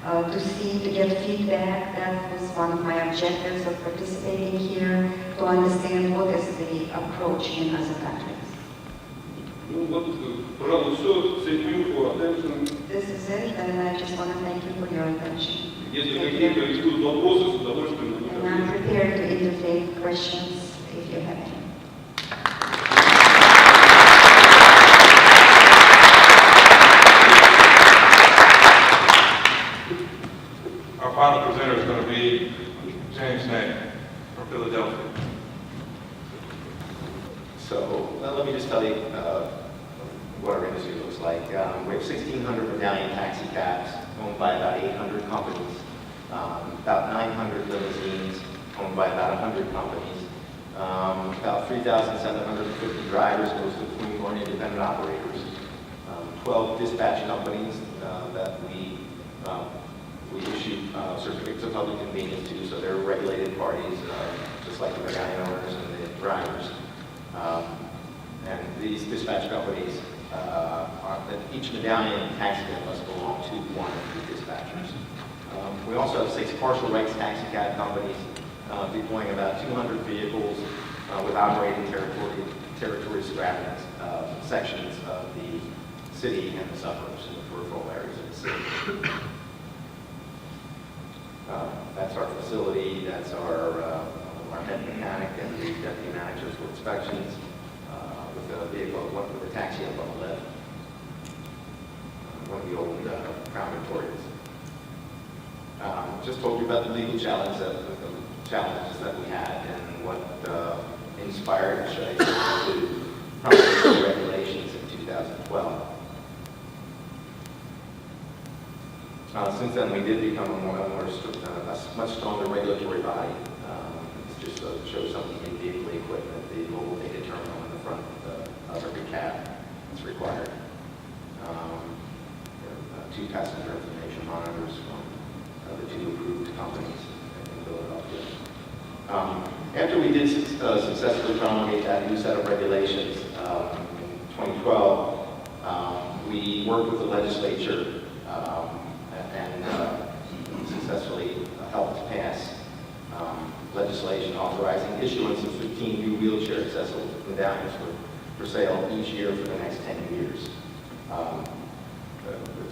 to get feedback. That was one of my objectives of participating here, to understand what is the approach in other countries. Ну вот, пожалуй, все. Thank you for attention. This is it, and I just want to thank you for your attention. Если какие-то будут вопросы, с удовольствием на них And I'm отвечу. prepared to entertain questions if you have any. Our final presenter is going to be James Ney from Philadelphia. So let me just tell you what our industry looks like. We have 1,600 medallion taxi cabs owned by about 800 companies, about 900 limousines owned by about 100 companies, about 3,750 drivers, most of whom are independent operators, 12 dispatch companies that we issue certificates of public convenience to, so they're regulated parties, just like the medallion owners and the drivers. And these dispatch companies, each medallion taxi cab must belong to one of the dispatchers. We also have 6 partial rights taxi cab companies deploying about 200 vehicles with operating territory straddling sections of the city and the suburbs and the peripheral areas of the city. That's our facility, that's our head mechanic and the deputy managers for inspections with the vehicle, with the taxi up on the left. One of the old Crown Victorias. Just told you about the legal challenges that we had and what inspired us to promulgate the regulations in 2012. Since then, we did become a much stronger regulatory body. This just shows something in vehicle equipment, the mobile data terminal in the front of every cab is required. 2 passenger information monitors from the 2 approved companies in Philadelphia. After we did successfully promulgate that new set of regulations in 2012, we worked with the legislature and successfully helped pass legislation authorizing issuance of 15 new wheelchair accessible medallions for sale each year for the next 10 years.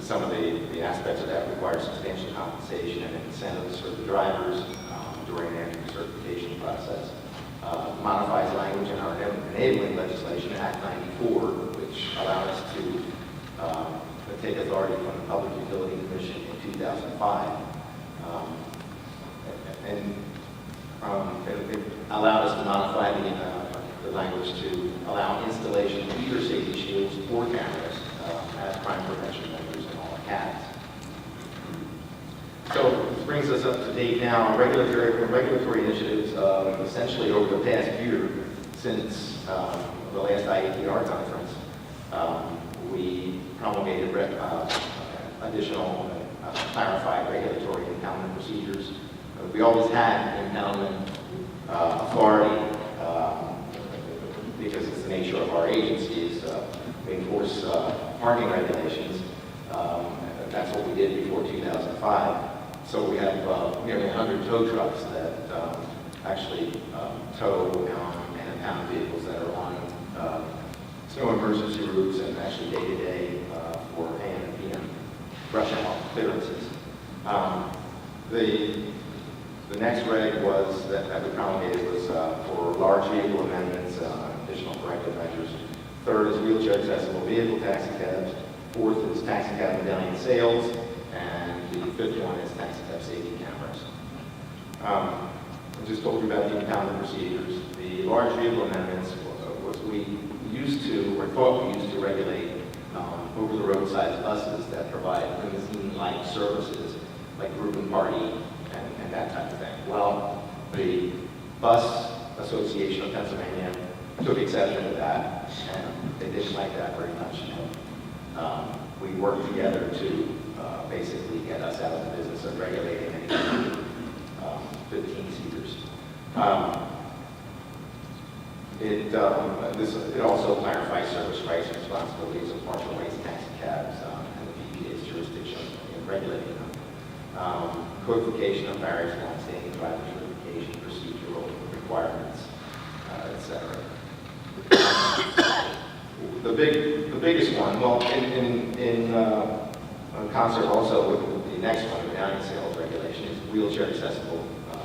Some of the aspects of that require substantial compensation and incentives for the drivers during their certification process. Modifies language in our enabling legislation, Act 94, which allowed us to take authority from the Public Utility Commission in 2005. It allowed us to modify the language to allow installation of either safety shields or cameras as crime prevention measures in all cabs. So this brings us up to date now on regulatory initiatives essentially over the past year since the last IATR conference. We promulgated additional clarified regulatory impoundment procedures. We always had impoundment authority because it's the nature of our agencies. We enforce parking regulations. That's what we did before 2005. So we have nearly 100 tow trucks that actually tow and impound vehicles that are on snow emergency routes and actually day-to-day for AM and PM rush hour clearances. The The next reg was, that we promulgated was for large vehicle amendments, additional corrective measures. Third is wheelchair accessible vehicle taxi cabs. Fourth is taxi cab medallion sales. And the fifth one is taxi cab safety cameras. I just told you about the impoundment procedures. The large vehicle amendments was we used to, or thought we used to regulate over-the-road-sized buses that provide limousine-like services, like group and party and that type of thing. Well, the Bus Association of Pennsylvania took exception to that, and they didn't like that very much. We worked together to basically get us out of the business of regulating any 15-seaters. It also clarifies service rights and responsibilities of partial waste taxi cabs and the PPA's jurisdiction in regulating them. Codification of various long-standing driver certification procedural requirements, etc. The biggest one, well, in concert also with the next one, the medallion sales regulation, is wheelchair accessible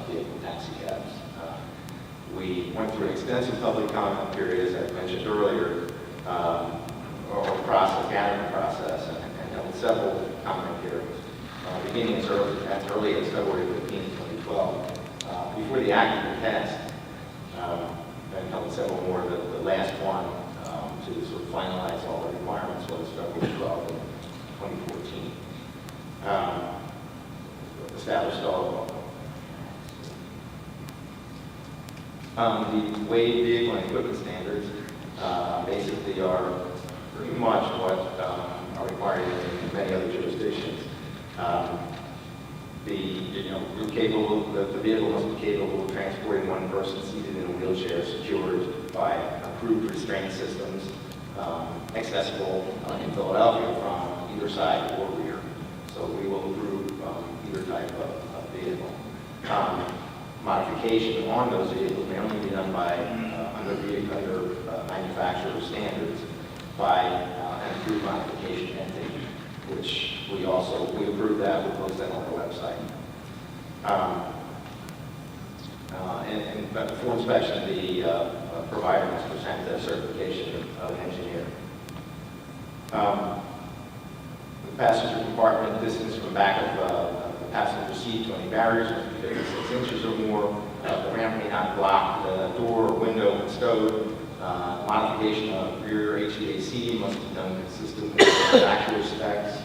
vehicle taxi cabs. We went through an extensive public comment period, as I mentioned earlier, gathering process, and held several comment hearings, beginning as early as February 15, 2012, before the act was passed, and held several more. The last one to sort of finalize all the requirements was February 12, 2014. Established all of them. The weighed vehicle and equipment standards basically are pretty much what are required in many other jurisdictions. The vehicle must be capable of transporting one person seated in a wheelchair secured by approved restraint systems, accessible in Philadelphia from either side or rear. So we will approve either type of vehicle. Modification on those vehicles may only be done by under manufacturer standards by an approved modification entity, which we approve that. We'll post that on our website. But before inspection, the provider must present the certification of an engineer. The passenger compartment distance from back of the passenger seat to any barriers must be 56 inches or more. The ramp may not block the door or window when stowed. Modification of rear HVAC must be done consistent with manufacturer specs.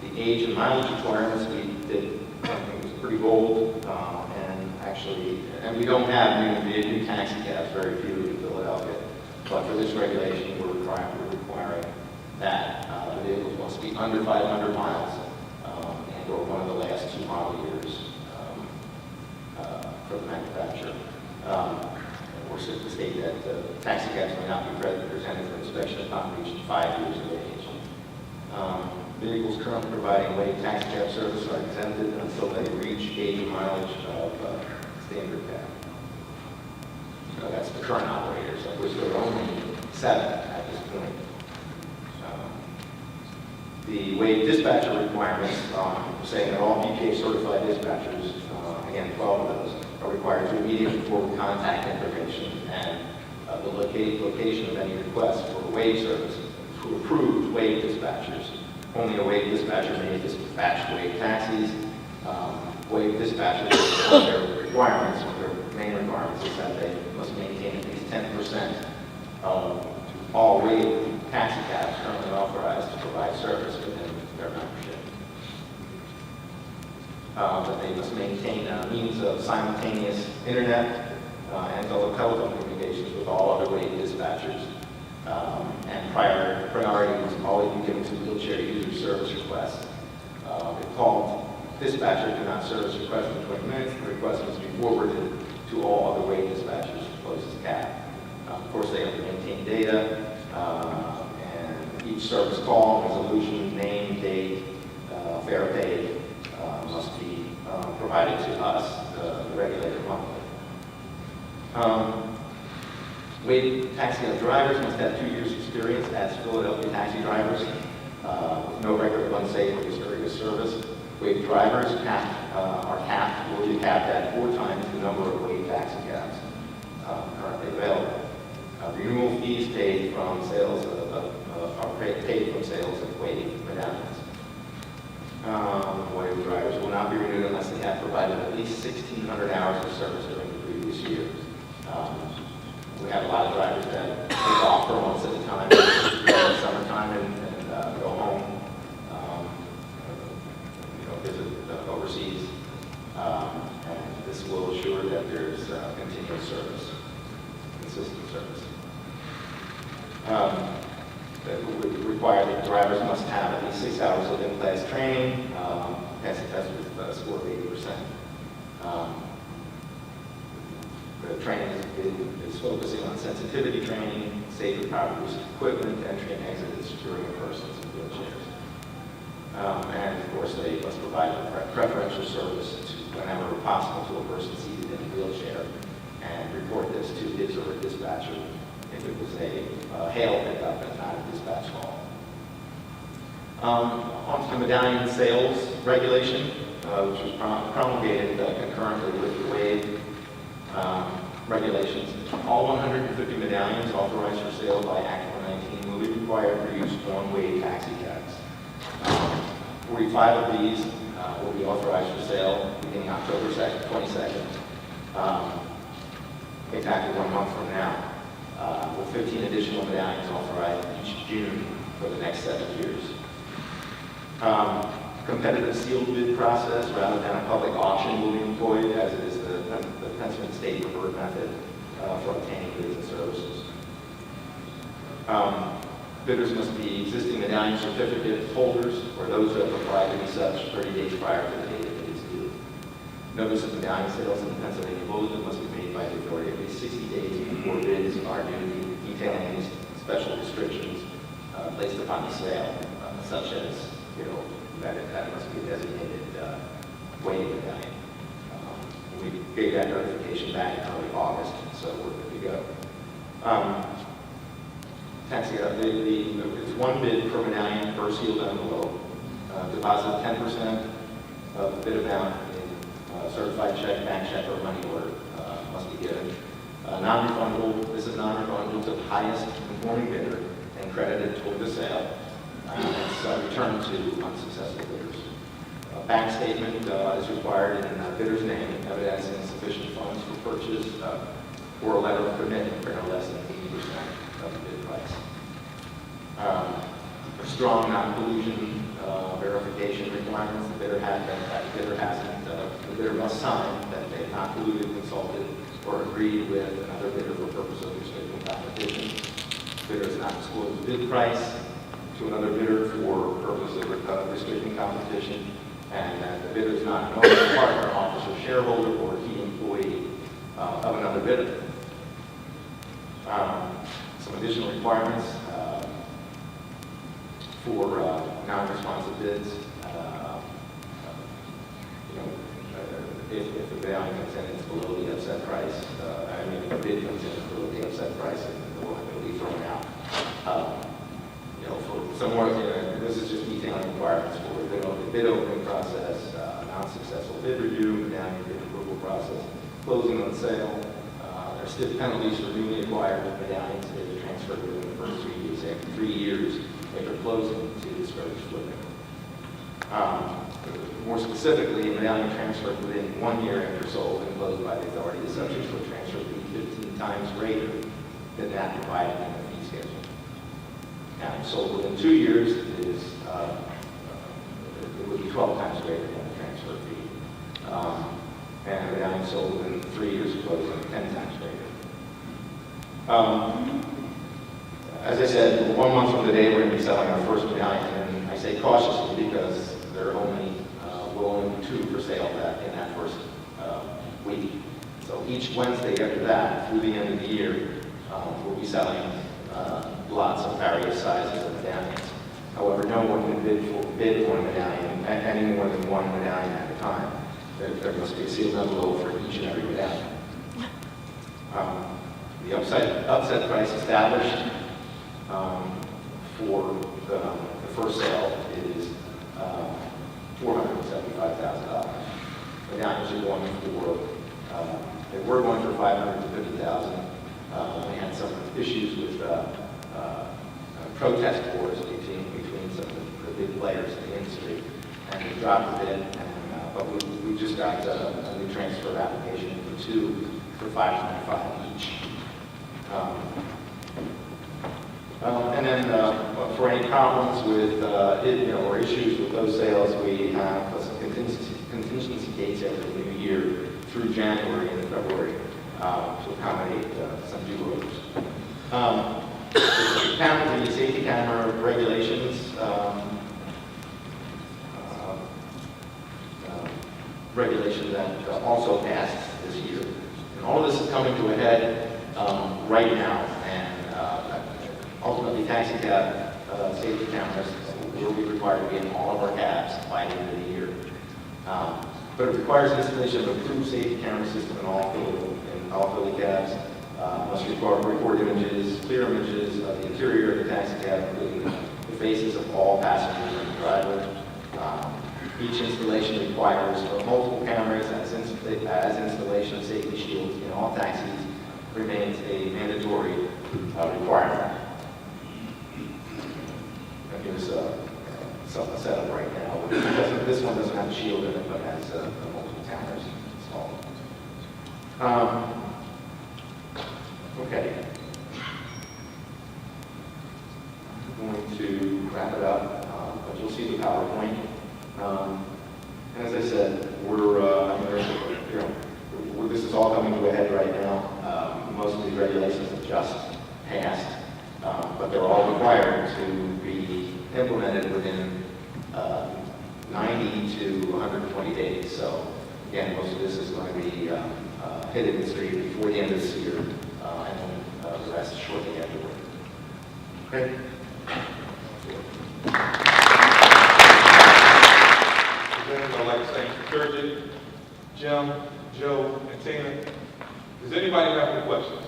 The age and mileage requirements, we did something that was pretty bold, and we don't have new taxi cabs, very few in Philadelphia. But for this regulation, we're requiring that the vehicles must be under 500 miles and or one of the last 2 model years for the manufacturer. Or to state that taxi cabs may not be presented for inspection upon reaching 5 years of age. Vehicles currently providing weight taxi cab service are exempted until they reach age and mileage of standard cab. That's the current operators, of which there are only 7 at this point. The weight dispatcher requirements, saying that all BPA certified dispatchers, again 12 of those, are required to immediately forward contact information and the location of any requests for wave service to approved wave dispatchers. Only a wave dispatcher may dispatch wave taxis. Wave dispatchers, their requirements, their main requirements is that they must maintain at least 10% of all wave taxi cabs currently authorized to provide service within their membership. That they must maintain a means of simultaneous internet and telephone communications with all other wave dispatchers. And priority must always be given to wheelchair user service requests. If called dispatcher do not service request in 20 minutes, the request must be forwarded to all other wave dispatchers closest cab. Of course, they have to maintain data, and each service call, resolution, name, date, fare paid must be provided to us, the regulator monthly. Wave taxi cab drivers must have 2 years experience as Philadelphia taxi drivers with no record of unsafe or discourteous service. Wave drivers are capped will be capped at 4 times the number of weight taxi cabs currently available. Renewal fees paid from sales paid from sales of weight medallions. Waiver drivers will not be renewed unless they have provided at least 1,600 hours of service during the previous years. We have a lot of drivers that take off for months at a time during the summertime and go home, visit overseas. And this will assure that there's continuous service, consistent service. That would require that drivers must have at least 6 hours of in-class training, pass the test with a score of 80%. The training is focusing on sensitivity training, safe and proper use of equipment, entry and exits during persons in wheelchairs. And of course, they must provide preferential service whenever possible to a person seated in a wheelchair and report this to his or her dispatcher if it was a hail pickup and not a dispatch call. On to the medallion sales regulation, which was promulgated concurrently with the WAVE regulations. All 150 medallions authorized for sale by Act 119 will be required for use on WAVE taxi cabs. 45 of these will be authorized for sale beginning October 22nd, exactly 1 month from now, with 15 additional medallions authorized each June for the next 7 years. Competitive sealed bid process rather than a public auction will be employed, as it is the Pennsylvania State preferred method for obtaining goods and services. Bidders must be existing medallion certificate holders or those who have applied to be such 30 days prior to the date of bid is due. Notice of medallion sales in the Pennsylvania Bulletin must be made by the authority at least 60 days before bids are due, detailing these special restrictions placed upon the sale, such as, that must be a designated weighing medallion. We gave that notification back in early August, so we're good to go. It's 1 bid per medallion per sealed envelope. Deposit 10% of the bid amount in certified check, bank check, or money order must be given. Non-refundable, this is non-refundable to the highest conforming bidder and credited toward the sale. It's returned to unsuccessful bidders. A bank statement is required in the bidder's name, evidencing sufficient funds for purchase, or a letter of commitment for no less than 80% of the bid price. Strong non-collusion verification requirements. The bidder must sign that they have not colluded, consulted, or agreed with another bidder for purpose of restricting competition. The bidder has not disclosed the bid price to another bidder for purpose of restricting competition, and that the bidder is not an owner, partner, officer, shareholder, or key employee of another bidder. Some additional requirements for non-responsive bids. If the medallion comes in, it's below the upset price. If the bid comes in, it's below the upset price, and the one that will be thrown out. For some more, this is just detailing requirements for the bid opening process, non-successful bid review, medallion bid approval process, closing on sale. There are stiff penalties for newly acquired medallions that are transferred within the first 3 years. After 3 years, after closing, to discourage flipping. More specifically, a medallion transferred within 1 year after sold and closed by the authority is subject to a transfer fee 15 times greater than that provided in the fee schedule. Now, sold within 2 years, it would be 12 times greater than the transfer fee. And a medallion sold within 3 years of closing, 10 times greater. As I said, 1 month from today, we're going to be selling our first medallion, and I say cautiously because there are will only be 2 for sale in that first week. So each Wednesday after that, through the end of the year, we'll be selling lots of various sizes of medallions. However, no one can bid for a medallion, any more than 1 medallion at a time. There must be a sealed envelope for each and every medallion. The upset price established for the first sale is $475,000. medallions are going for, they were going for 500 to 50,000. We had some issues with protest wars between some of the big players in the industry, and we dropped the bid, but we just got a new transfer application for 2 for 525 each. And then for any problems with, or issues with those sales, we have some contingency dates every new year through January and February to accommodate some do-overs. The safety camera regulations, regulation that also passed this year. And all of this is coming to a head right now, and ultimately taxi cab safety cameras will be required to be in all of our cabs by the end of the year. But it requires installation of approved safety camera system in all Philly cabs. Must record images, clear images of the interior of the taxi cab, including the faces of all passengers and the driver. Each installation requires multiple cameras as installation of safety shields in all taxis remains a mandatory requirement. That gives a setup right now. This one doesn't have a shield in it, but has multiple cameras installed. Okay. I'm going to wrap it up, but you'll see the PowerPoint. And as I said, this is all coming to a head right now. Most of these regulations have just passed, but they're all required to be implemented within 90 to 120 days. So again, most of this is going to be hit in the street before the end of this year, and then the rest shortly afterward. Okay. I'd like to thank Sergey, Jim, Joe, and Tina. Does anybody have any questions?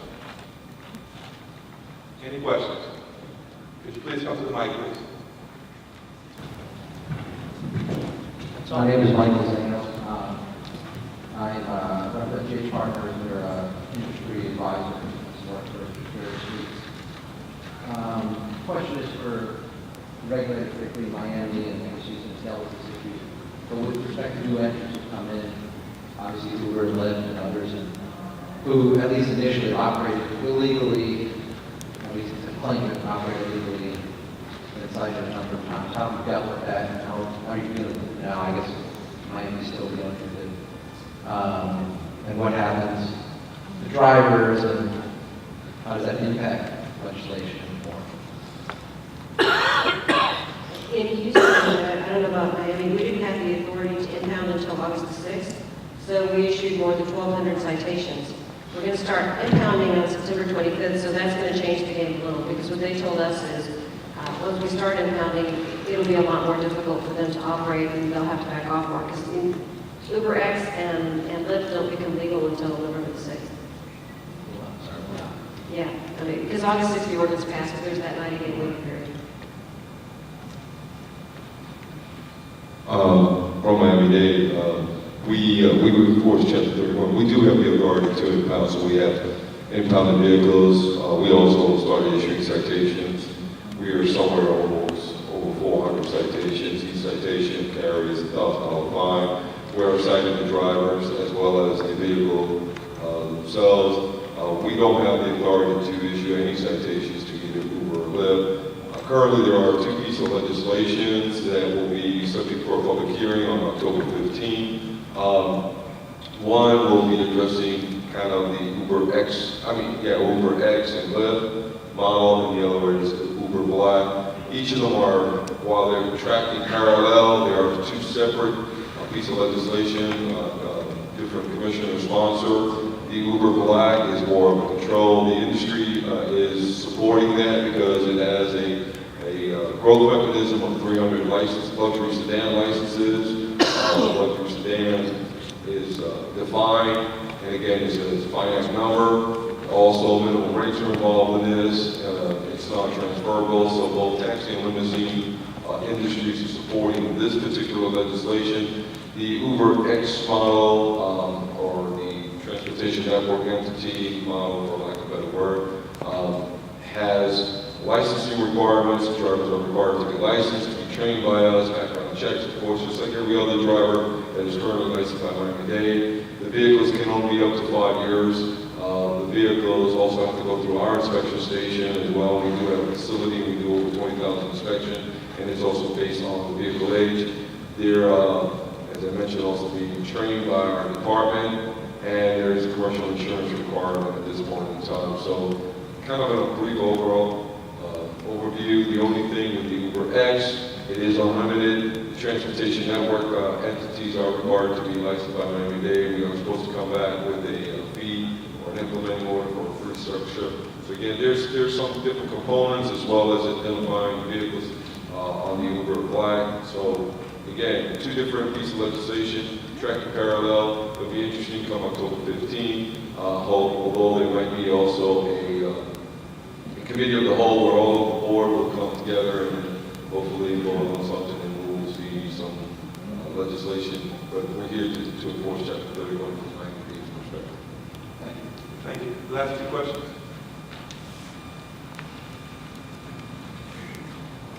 Any questions? Could you please come to the mic, please? My name is Michael Zano. I'm one of the GH partners. We're industry advisors. Work for various weeks. Question is for regulators, particularly Miami and Massachusetts, and dealt with this issue. But with respect to new entrants who come in, obviously Uber and Lyft and others, and who at least initially operated illegally, at least to claim it operated illegally inside a number of times. How have you dealt with that, and how are you dealing with it now? I guess Miami's still dealing with it. And what happens to drivers, and how does that impact legislation and reform? In Houston, I don't know about Miami, we didn't have the authority to impound until August the 6th, so we issued more than 1,200 citations. We're going to start impounding on September 25th, so that's going to change the game a little, because what they told us is once we start impounding, it'll be a lot more difficult for them to operate, and they'll have to back off more, because UberX and Lyft don't become legal until November the 6th. Yeah, I mean, because August 6th, the ordinance passed, but there's that 90-day waiting period. From Miami-Dade, we enforce Chapter 31. We do have the authority to impound, so we have impounded vehicles. We also started issuing citations. We are somewhere almost over 400 citations. Each citation carries a $1,000 fine. We're citing the drivers as well as the vehicle themselves. We don't have the authority to issue any citations to either Uber or Lyft. Currently, there are 2 pieces of legislations that will be subject for a public hearing on October 15th. One will be addressing kind of the UberX and Lyft model, and the other is Uber Black. Each of them are, while they're tracking parallel, they are 2 separate pieces of legislation. Different commissioner sponsor. The Uber Black is more of a control. The industry is supporting that because it has a growth mechanism of 300 luxury sedan licenses. Luxury sedan is defined, and again, it's a finite number. Also, minimum rates are involved in this. It's not transferable, so both taxi and limousine industries are supporting this particular legislation. The Uber X model, or the transportation network entity model, for lack of a better word, has licensing requirements. Drivers are required to get licensed, to be trained by us, background checks, of course, just like every other driver that is currently licensed by Miami-Dade. The vehicles can only be up to 5 years. The vehicles also have to go through our inspection station as well. We do have a facility, we do over 20,000 inspection, and it's also based on the vehicle age. They're, as I mentioned, also being trained by our department, and there is a commercial insurance requirement at this point in time. So, kind of a brief overall overview. The only thing with the Uber X, it is unlimited. The transportation network entities are required to be licensed by Miami-Dade. We are supposed to come back with a fee or an implementing order for a free structure. So again, there's some different components as well as identifying vehicles on the Uber flag. So again, 2 different pieces of legislation, tracking parallel. It'll be interesting come October 15th, although there might be also a committee of the whole where all of the board will come together and hopefully vote on something and we will see some legislation. But we're here to enforce Chapter 31 from Miami-Dade's perspective. Thank you. Last 2 questions.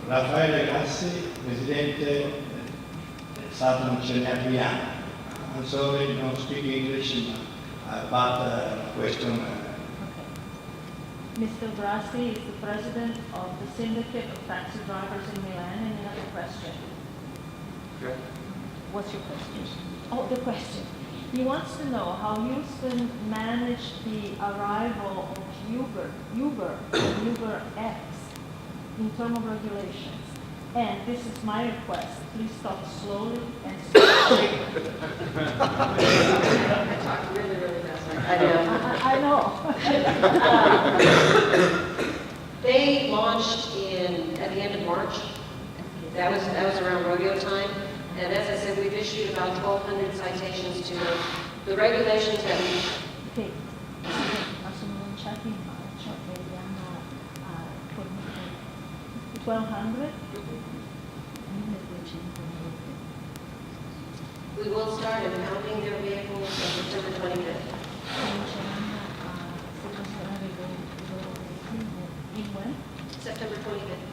Raffaele Gassi, Presidente Southern Adriano. I'm sorry, don't speak English, but question. Mr. Grassi is the president of the Syndicate of Taxi Drivers in Milan, and another question. Okay. What's your question? Oh, the question. He wants to know how Houston managed the arrival of Uber X in terms of regulations. And this is my request. Please talk slowly and slowly. I talk really, really fast. I know. They launched at the end of March. That was around rodeo time. And as I said, we've issued about 1,200 citations to them. The regulations that we... Okay. Sono lanciati in marzo e li hanno fornito 1,200. We will start impounding their vehicles on September 25th. September 25th.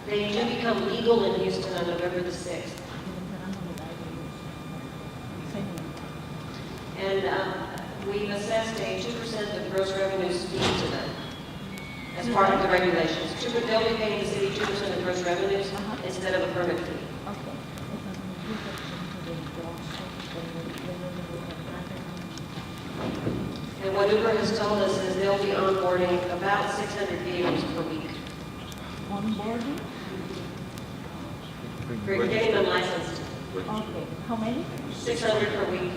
They do become legal in Houston on November the 6th. And we've assessed a 2% of gross revenues fee to them as part of the regulations. They'll be paying the city 2% of gross revenues instead of a permit fee. And what Uber has told us is they'll be onboarding about 600 vehicles per week. Onboarding? We're getting them licensed. Okay. How many? 600 per week.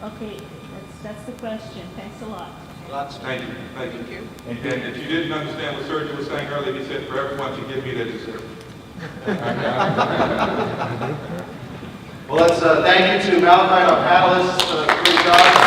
Okay, that's the question. Thanks a lot. Thank you. Thank you. And if you didn't understand what Sergio was saying earlier, he said, for everyone to give me their dessert. Well, let's thank you to Malachi and our panelists. Great job.